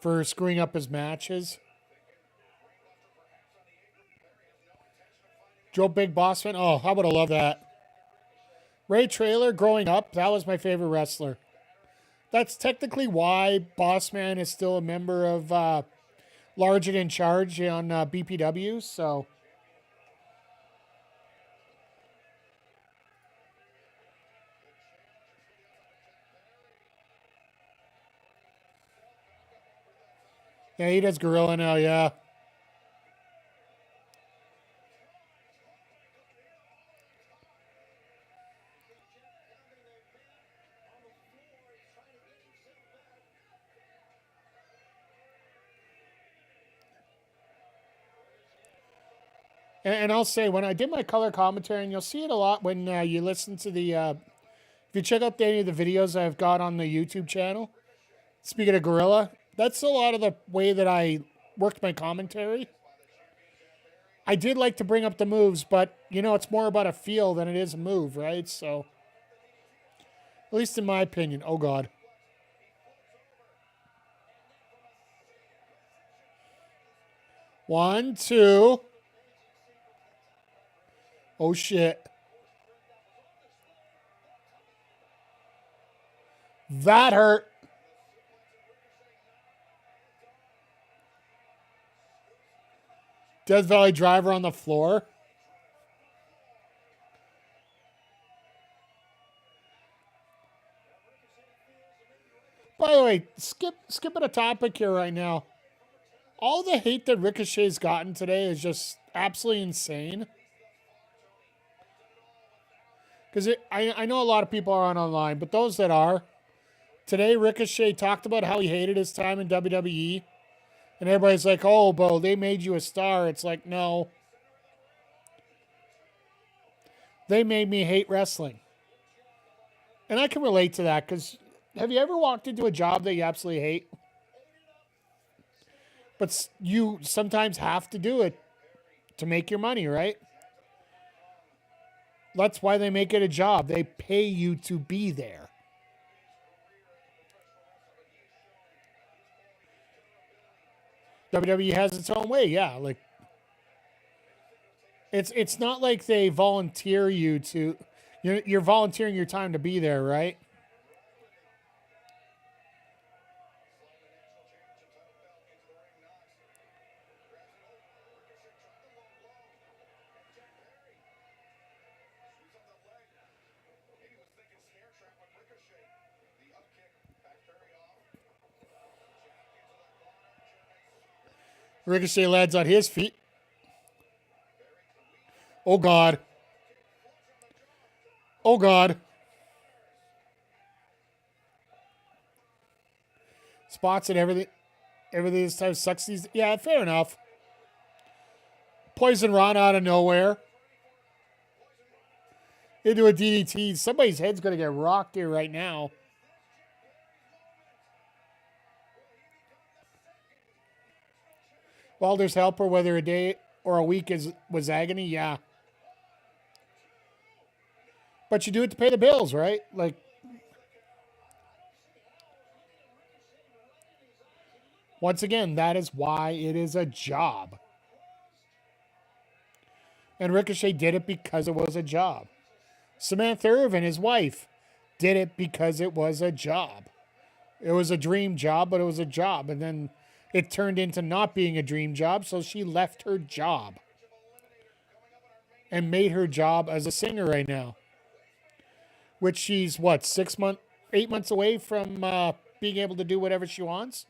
for screwing up his matches. Joe Big Bossman. Oh, how would I love that? Ray Traylor, growing up, that was my favorite wrestler. That's technically why Bossman is still a member of Large and in Charge on BPW. So. Yeah, he does Gorilla now, yeah. And I'll say, when I did my color commentary, and you'll see it a lot when you listen to the, if you check out any of the videos I've got on the YouTube channel, speaking of Gorilla, that's a lot of the way that I worked my commentary. I did like to bring up the moves, but, you know, it's more about a feel than it is a move, right? So, at least in my opinion. Oh, God. One, two. Oh, shit. That hurt. Death Valley Driver on the floor. By the way, skipping a topic here right now. All the hate that Ricochet's gotten today is just absolutely insane. Because I know a lot of people are online, but those that are, today Ricochet talked about how he hated his time in WWE. And everybody's like, oh, Bo, they made you a star. It's like, no. They made me hate wrestling. And I can relate to that because have you ever walked into a job that you absolutely hate? But you sometimes have to do it to make your money, right? That's why they make it a job. They pay you to be there. WWE has its own way, yeah. Like it's not like they volunteer you to. You're volunteering your time to be there, right? Ricochet lands on his feet. Oh, God. Oh, God. Spots and everything. Everything this time sucks. Yeah, fair enough. Poison Ron out of nowhere. Into a DDT. Somebody's head's going to get rocked here right now. Walter's helper, whether a day or a week was agony, yeah. But you do it to pay the bills, right? Like, once again, that is why it is a job. And Ricochet did it because it was a job. Samantha Irvin, his wife, did it because it was a job. It was a dream job, but it was a job. And then it turned into not being a dream job, so she left her job and made her job as a singer right now. Which she's, 8 months away from being able to do whatever she wants?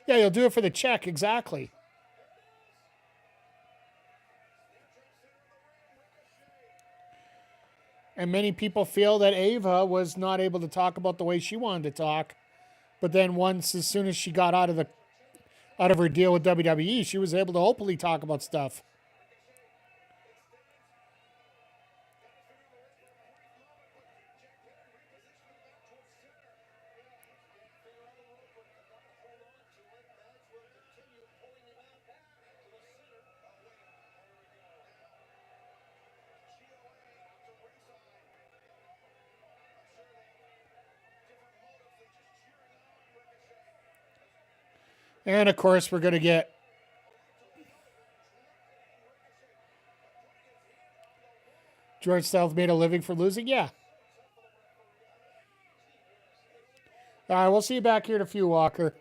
Yeah, you'll do it for the check, exactly. And many people feel that Ava was not able to talk about the way she wanted to talk. But then as soon as she got out of her deal with WWE, she was able to openly talk about stuff. And of course, we're going to get George South made a living for losing. Yeah. All right, we'll see you back here in a few, Walker.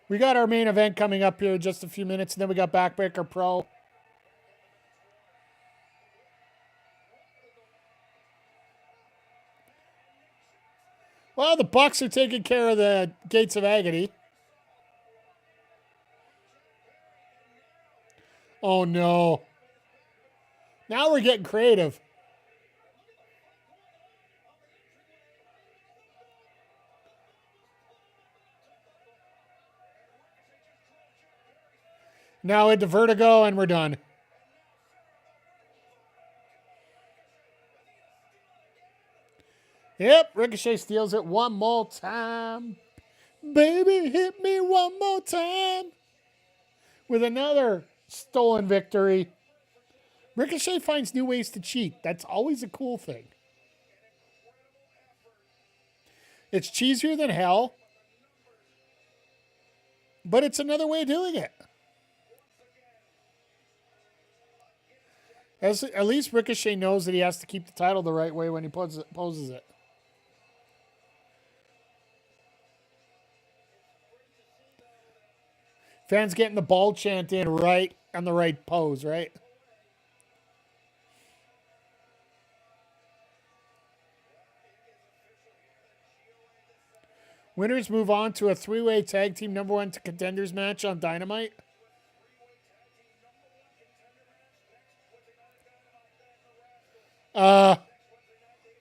We got our main event coming up here in just a few minutes, and then we got Backbreaker Pro. Well, the Bucks are taking care of the Gates of Agony. Oh, no. Now we're getting creative. Now into Vertigo, and we're done. Yep, Ricochet steals it one more time. Baby, hit me one more time. With another stolen victory. Ricochet finds new ways to cheat. That's always a cool thing. It's cheesier than hell, but it's another way of doing it. At least Ricochet knows that he has to keep the title the right way when he poses it. Fans getting the ball chant in right on the right pose, right? Winners move on to a three-way tag team number one contenders match on Dynamite.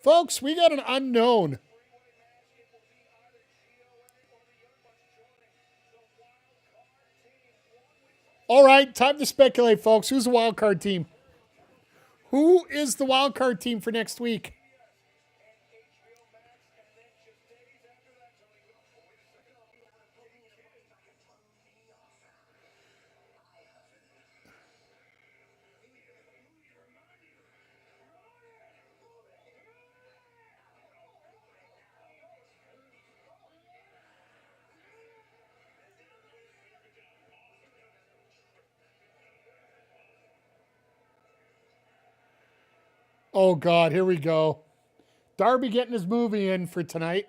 Folks, we got an unknown. All right, time to speculate, folks. Who's the wild card team? Who is the wild card team for next week? Oh, God, here we go. Darby getting his movie in for tonight.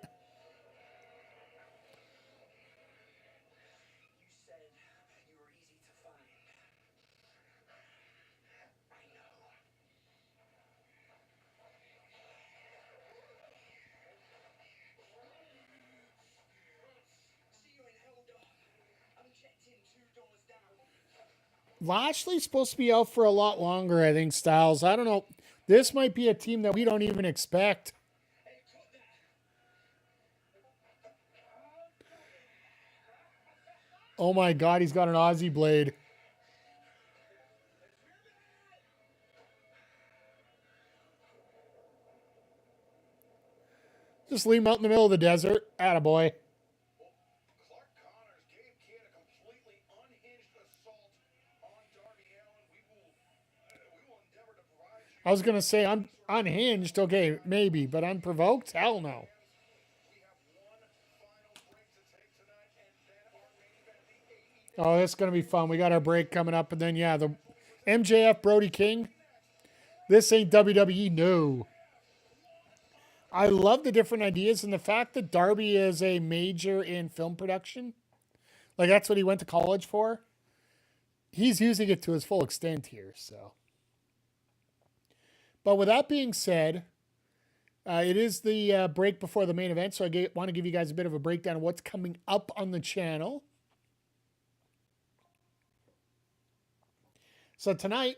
Lashley's supposed to be out for a lot longer, I think, Styles. I don't know. This might be a team that we don't even expect. Oh, my God, he's got an Aussie blade. Just leave him out in the middle of the desert. Attaboy. I was going to say, I'm unhinged. Okay, maybe. But unprovoked? Hell no. Oh, this is going to be fun. We got our break coming up. And then, yeah, the MJF Brody King. This ain't WWE. No. I love the different ideas and the fact that Darby is a major in film production. Like, that's what he went to college for. He's using it to his full extent here, so. But with that being said, it is the break before the main event, so I want to give you guys a bit of a breakdown of what's coming up on the channel. So tonight,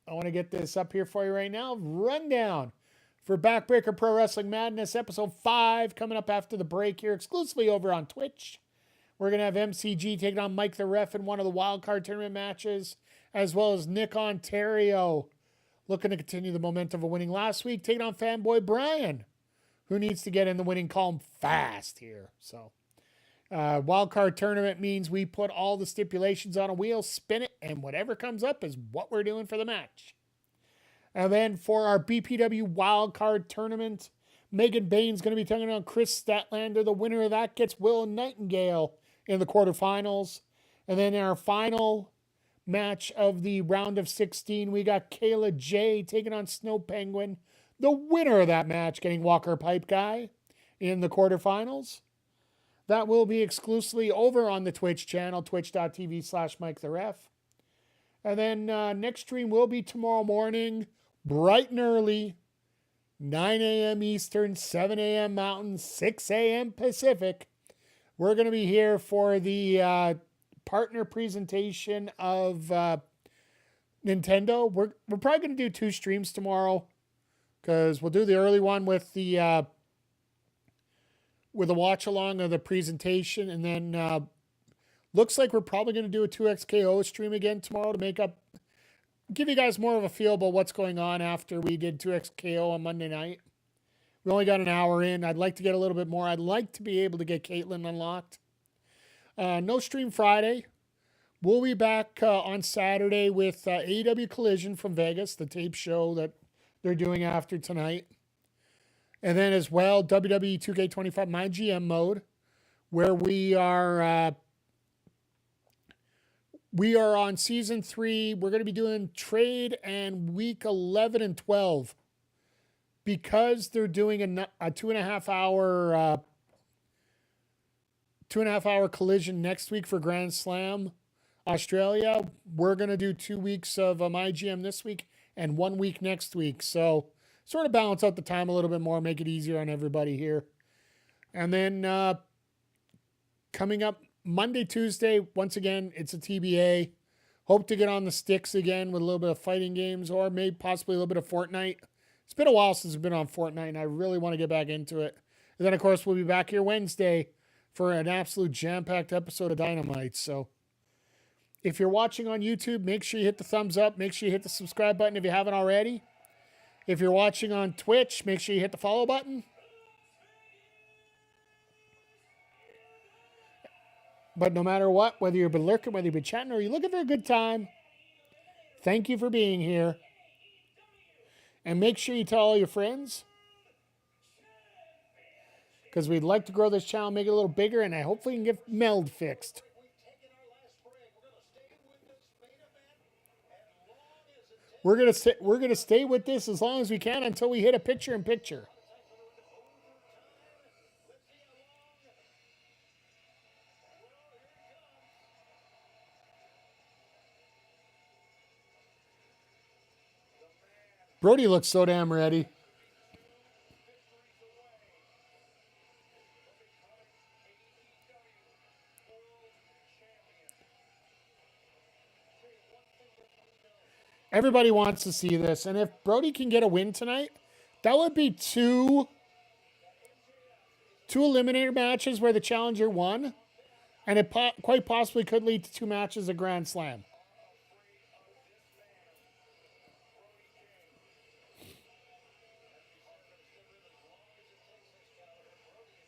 I want to get this up here for you right now. Rundown for Backbreaker Pro Wrestling Madness, Episode 5, coming up after the break here, exclusively over on Twitch. We're going to have MCG taking on Mike the Ref in one of the wildcard tournament matches, as well as Nick Ontario looking to continue the momentum of winning last week, taking on Fanboy Brian, who needs to get in the winning column fast here. So, wildcard tournament means we put all the stipulations on a wheel, spin it, and whatever comes up is what we're doing for the match. And then for our BPW wildcard tournament, Megan Bain's going to be taking on Chris Statlander. The winner of that gets Will Nightingale in the quarterfinals. And then in our final match of the round of 16, we got Kayla J taking on Snow Penguin. The winner of that match getting Walker Pipe Guy in the quarterfinals. That will be exclusively over on the Twitch channel, twitch.tv/Mike the Ref. And then next stream will be tomorrow morning, bright and early, 9 a.m. Eastern, 7 a.m. Mountain, 6 a.m. Pacific. We're going to be here for the partner presentation of Nintendo. We're probably going to do 2 streams tomorrow because we'll do the early one with the watch along of the presentation, and then looks like we're probably going to do a 2XKO stream again tomorrow to give you guys more of a feel about what's going on after we did 2XKO on Monday night. We only got an hour in. I'd like to get a little bit more. I'd like to be able to get Caitlin unlocked. No stream Friday. We'll be back on Saturday with AEW Collision from Vegas, the tape show that they're doing after tonight. And then as well, WWE 2K25 My GM mode, where we are on season 3. We're going to be doing trade and week 11 and 12 because they're doing a 2.5 hour collision next week for Grand Slam Australia. We're going to do 2 weeks of My GM this week and 1 week next week. So sort of balance out the time a little bit more, make it easier on everybody here. And then coming up Monday, Tuesday, once again, it's a TBA. Hope to get on the sticks again with a little bit of fighting games or maybe possibly a little bit of Fortnite. It's been a while since I've been on Fortnite, and I really want to get back into it. And then, of course, we'll be back here Wednesday for an absolute jam-packed episode of Dynamite. So if you're watching on YouTube, make sure you hit the thumbs up. Make sure you hit the subscribe button if you haven't already. If you're watching on Twitch, make sure you hit the follow button. But no matter what, whether you've been lurking, whether you've been chatting, or you're looking for a good time, thank you for being here. And make sure you tell all your friends. Because we'd like to grow this channel, make it a little bigger, and I hopefully can get Meld fixed. We're gonna stay with this as long as we can until we hit a picture-in-picture. Brody looks so damn ready. Everybody wants to see this, and if Brody can get a win tonight, that would be two Eliminator matches where the challenger won, and it quite possibly could lead to 2 matches at Grand Slam.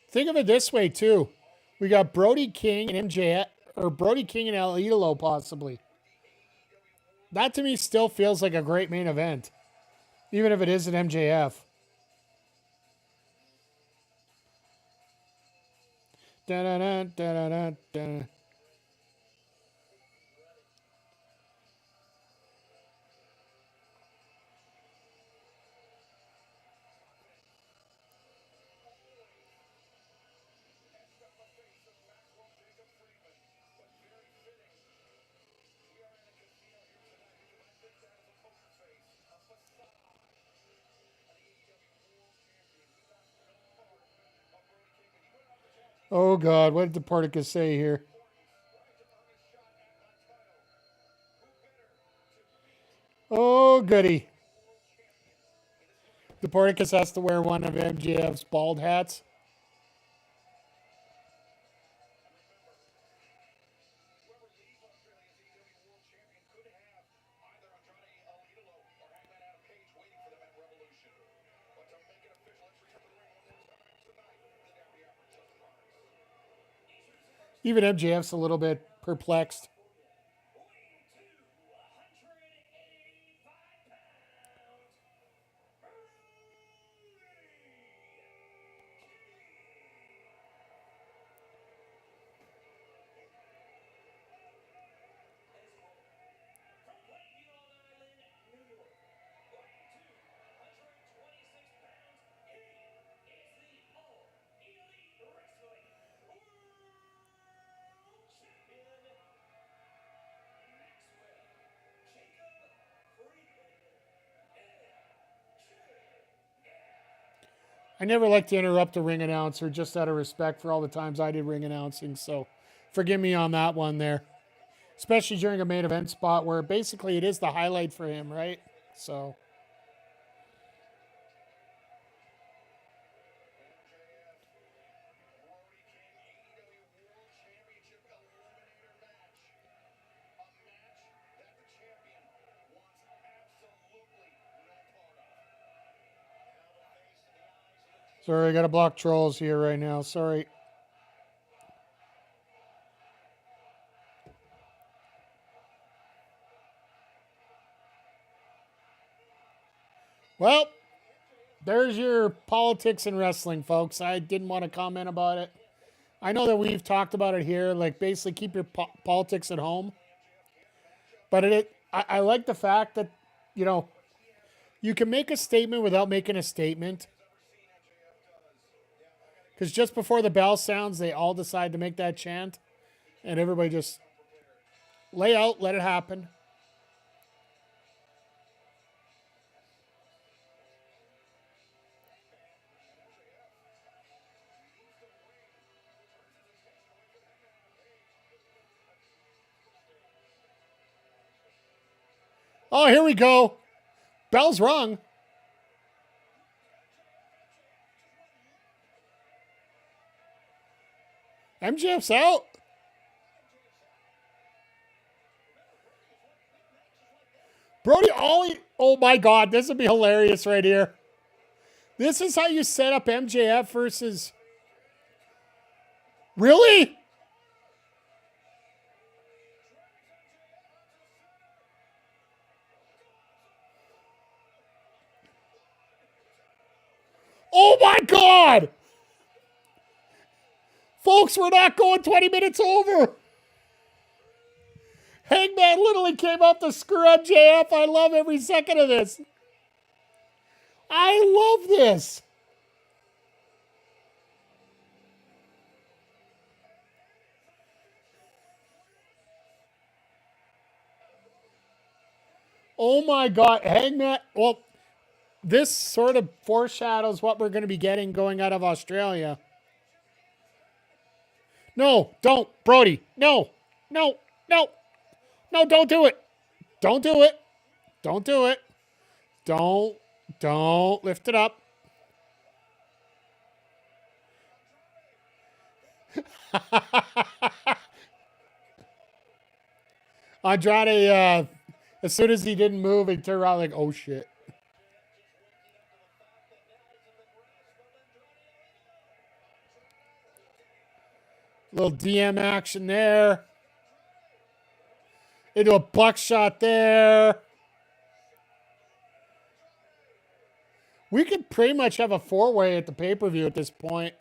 Think of it this way too: we got Brody King and MJF, or Brody King and AEW possibly. That to me still feels like a great main event, even if it is an MJF. Da-da-da-da-da-da. Oh God, what did Departicus say here? Oh goody. Departicus has to wear one of MJF's bald hats. Even MJF's a little bit perplexed. I never like to interrupt a ring announcer just out of respect for all the times I did ring announcing, so forgive me on that one there. Especially during a main event spot where basically it is the highlight for him, right? So. Sorry, I gotta block trolls here right now. Sorry. Well, there's your politics in wrestling, folks. I didn't want to comment about it. I know that we've talked about it here, like basically keep your politics at home. But I like the fact that, you know, you can make a statement without making a statement. Because just before the bell sounds, they all decide to make that chant. And everybody just lay out, let it happen. Oh, here we go. Bell's rung. MJF's out. Brody, Oh my God, this would be hilarious right here. This is how you set up MJF versus... Really? Oh my God! Folks, we're not going 20 minutes over. Hangman literally came up to screw MJF. I love every second of this. I love this. Oh my God, Hangman. Well, this sort of foreshadows what we're going to be getting going out of Australia. No, don't, Brody. No, no, no, no, don't do it. Don't do it. Don't do it. Don't lift it up. Andrade, as soon as he didn't move, he turned around like, oh shit. Little DM action there. Into a buckshot there. We could pretty much have a four-way at the pay-per-view at this point.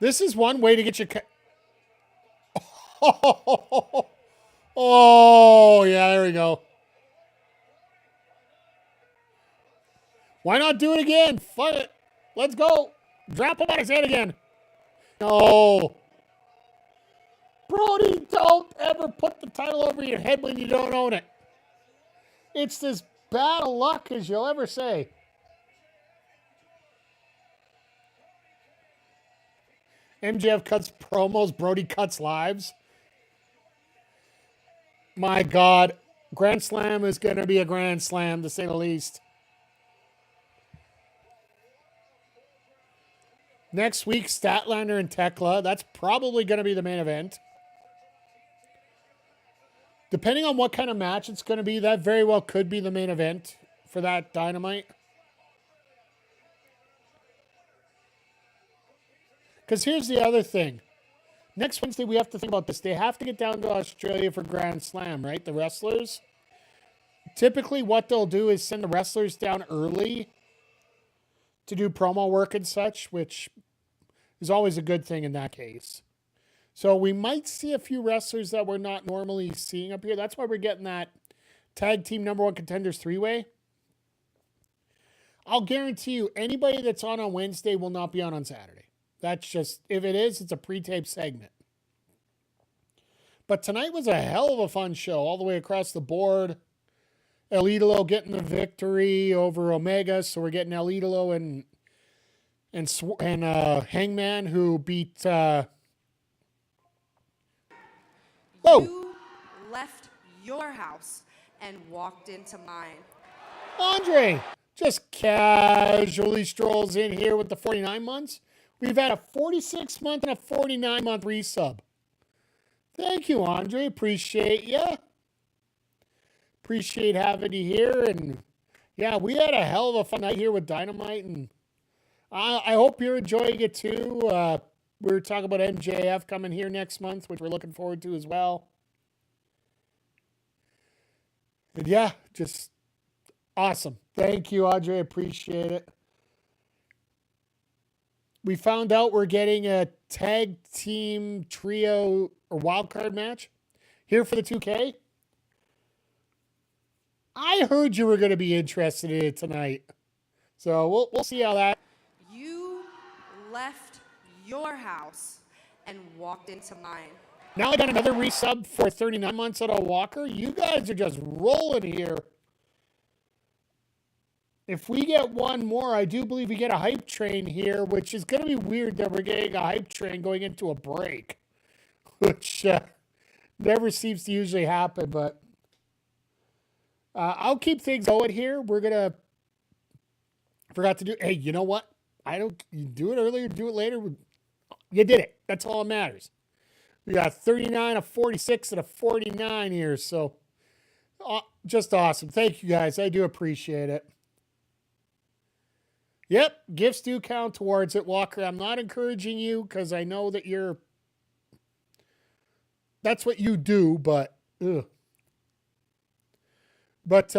This is one way to get your... Oh, yeah, there we go. Why not do it again? Fuck it. Let's go. Drop him on his head again. No. Brody, don't ever put the title over your head when you don't own it. It's as bad of luck as you'll ever say. MJF cuts promos, Brody cuts lives. My God, Grand Slam is going to be a Grand Slam, to say the least. Next week, Statlander and Tekla. That's probably going to be the main event. Depending on what kind of match it's going to be, that very well could be the main event for that Dynamite. Because here's the other thing. Next Wednesday, we have to think about this. They have to get down to Australia for Grand Slam, right? The wrestlers. Typically, what they'll do is send the wrestlers down early to do promo work and such, which is always a good thing in that case. So we might see a few wrestlers that we're not normally seeing up here. That's why we're getting that tag team number one contenders three-way. I'll guarantee you, anybody that's on Wednesday will not be on Saturday. That's just, if it is, it's a pre-tape segment. But tonight was a hell of a fun show all the way across the board. El Idolo getting the victory over Omega, so we're getting El Idolo and Hangman, who beat... You left your house and walked into mine. Andre just casually strolls in here with the 49 months. We've had a 46-month and a 49-month resub. Thank you, Andre. Appreciate ya. Appreciate having you here. And yeah, we had a hell of a fun night here with Dynamite. And I hope you're enjoying it too. We were talking about MJF coming here next month, which we're looking forward to as well. And yeah, just awesome. Thank you, Andre. Appreciate it. We found out we're getting a tag team trio or wild card match here for the 2K. I heard you were going to be interested in it tonight. So we'll see how that... You left your house and walked into mine. Now I got another resub for 39 months out of Walker. You guys are just rolling here. If we get one more, I do believe we get a hype train here, which is going to be weird that we're getting a hype train going into a break, which never seems to usually happen, but I'll keep things going here. We're going to, forgot to do, hey, you know what? You do it earlier, do it later. You did it. That's all that matters. We got 39, a 46, and a 49 here. So just awesome. Thank you guys. I do appreciate it. Yep, gifts do count towards it, Walker. I'm not encouraging you because I know that that's what you do, but ugh. But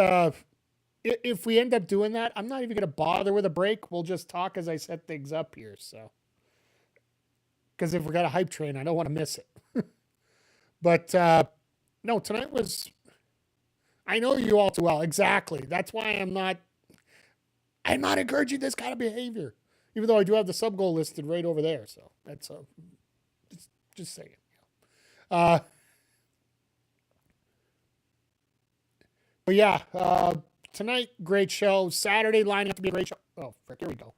if we end up doing that, I'm not even going to bother with a break. We'll just talk as I set things up here. So, because if we got a hype train, I don't want to miss it. But no, tonight was. I know you all too well. Exactly. That's why I'm not encouraging this kind of behavior, even though I do have the sub goal listed right over there. So that's just saying. But yeah, tonight, great show. Saturday lining up to be a great show. Oh, frick, here we go.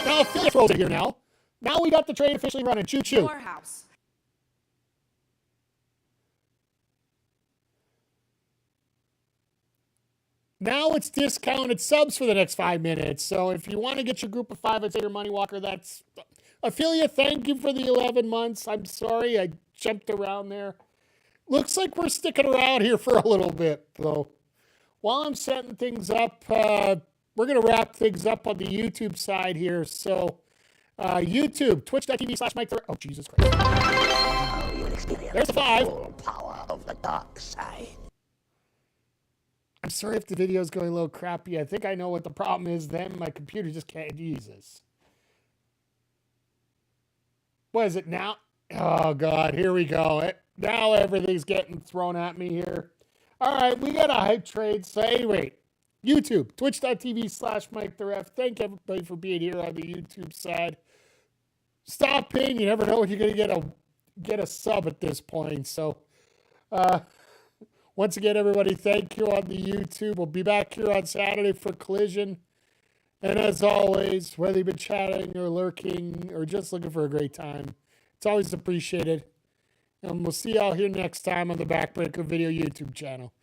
Now, Phillips rolls in here now. Now we got the train officially running. Choo-choo. Your house. Now it's discounted subs for the next 5 minutes. So if you want to get your group of 5 and say your Money Walker, that's... Ophelia, thank you for the 11 months. I'm sorry I jumped around there. Looks like we're sticking around here for a little bit, though. While I'm setting things up, we're going to wrap things up on the YouTube side here. So, YouTube, twitch.tv/Mike. Oh, Jesus Christ. There's a 5. Power of the dark side. I'm sorry if the video is going a little crappy. I think I know what the problem is then. My computer just can't use this. What is it now? Oh, God, here we go. Now everything's getting thrown at me here. All right, we got a hype trade. So anyway, YouTube, twitch.tv/Mike the Ref. Thank everybody for being here on the YouTube side. Stop in. You never know when you're going to get a sub at this point. So, once again, everybody, thank you on the YouTube. We'll be back here on Saturday for Collision. And as always, whether you've been chatting or lurking or just looking for a great time, it's always appreciated. And we'll see y'all here next time on the Backbreaker Video YouTube channel.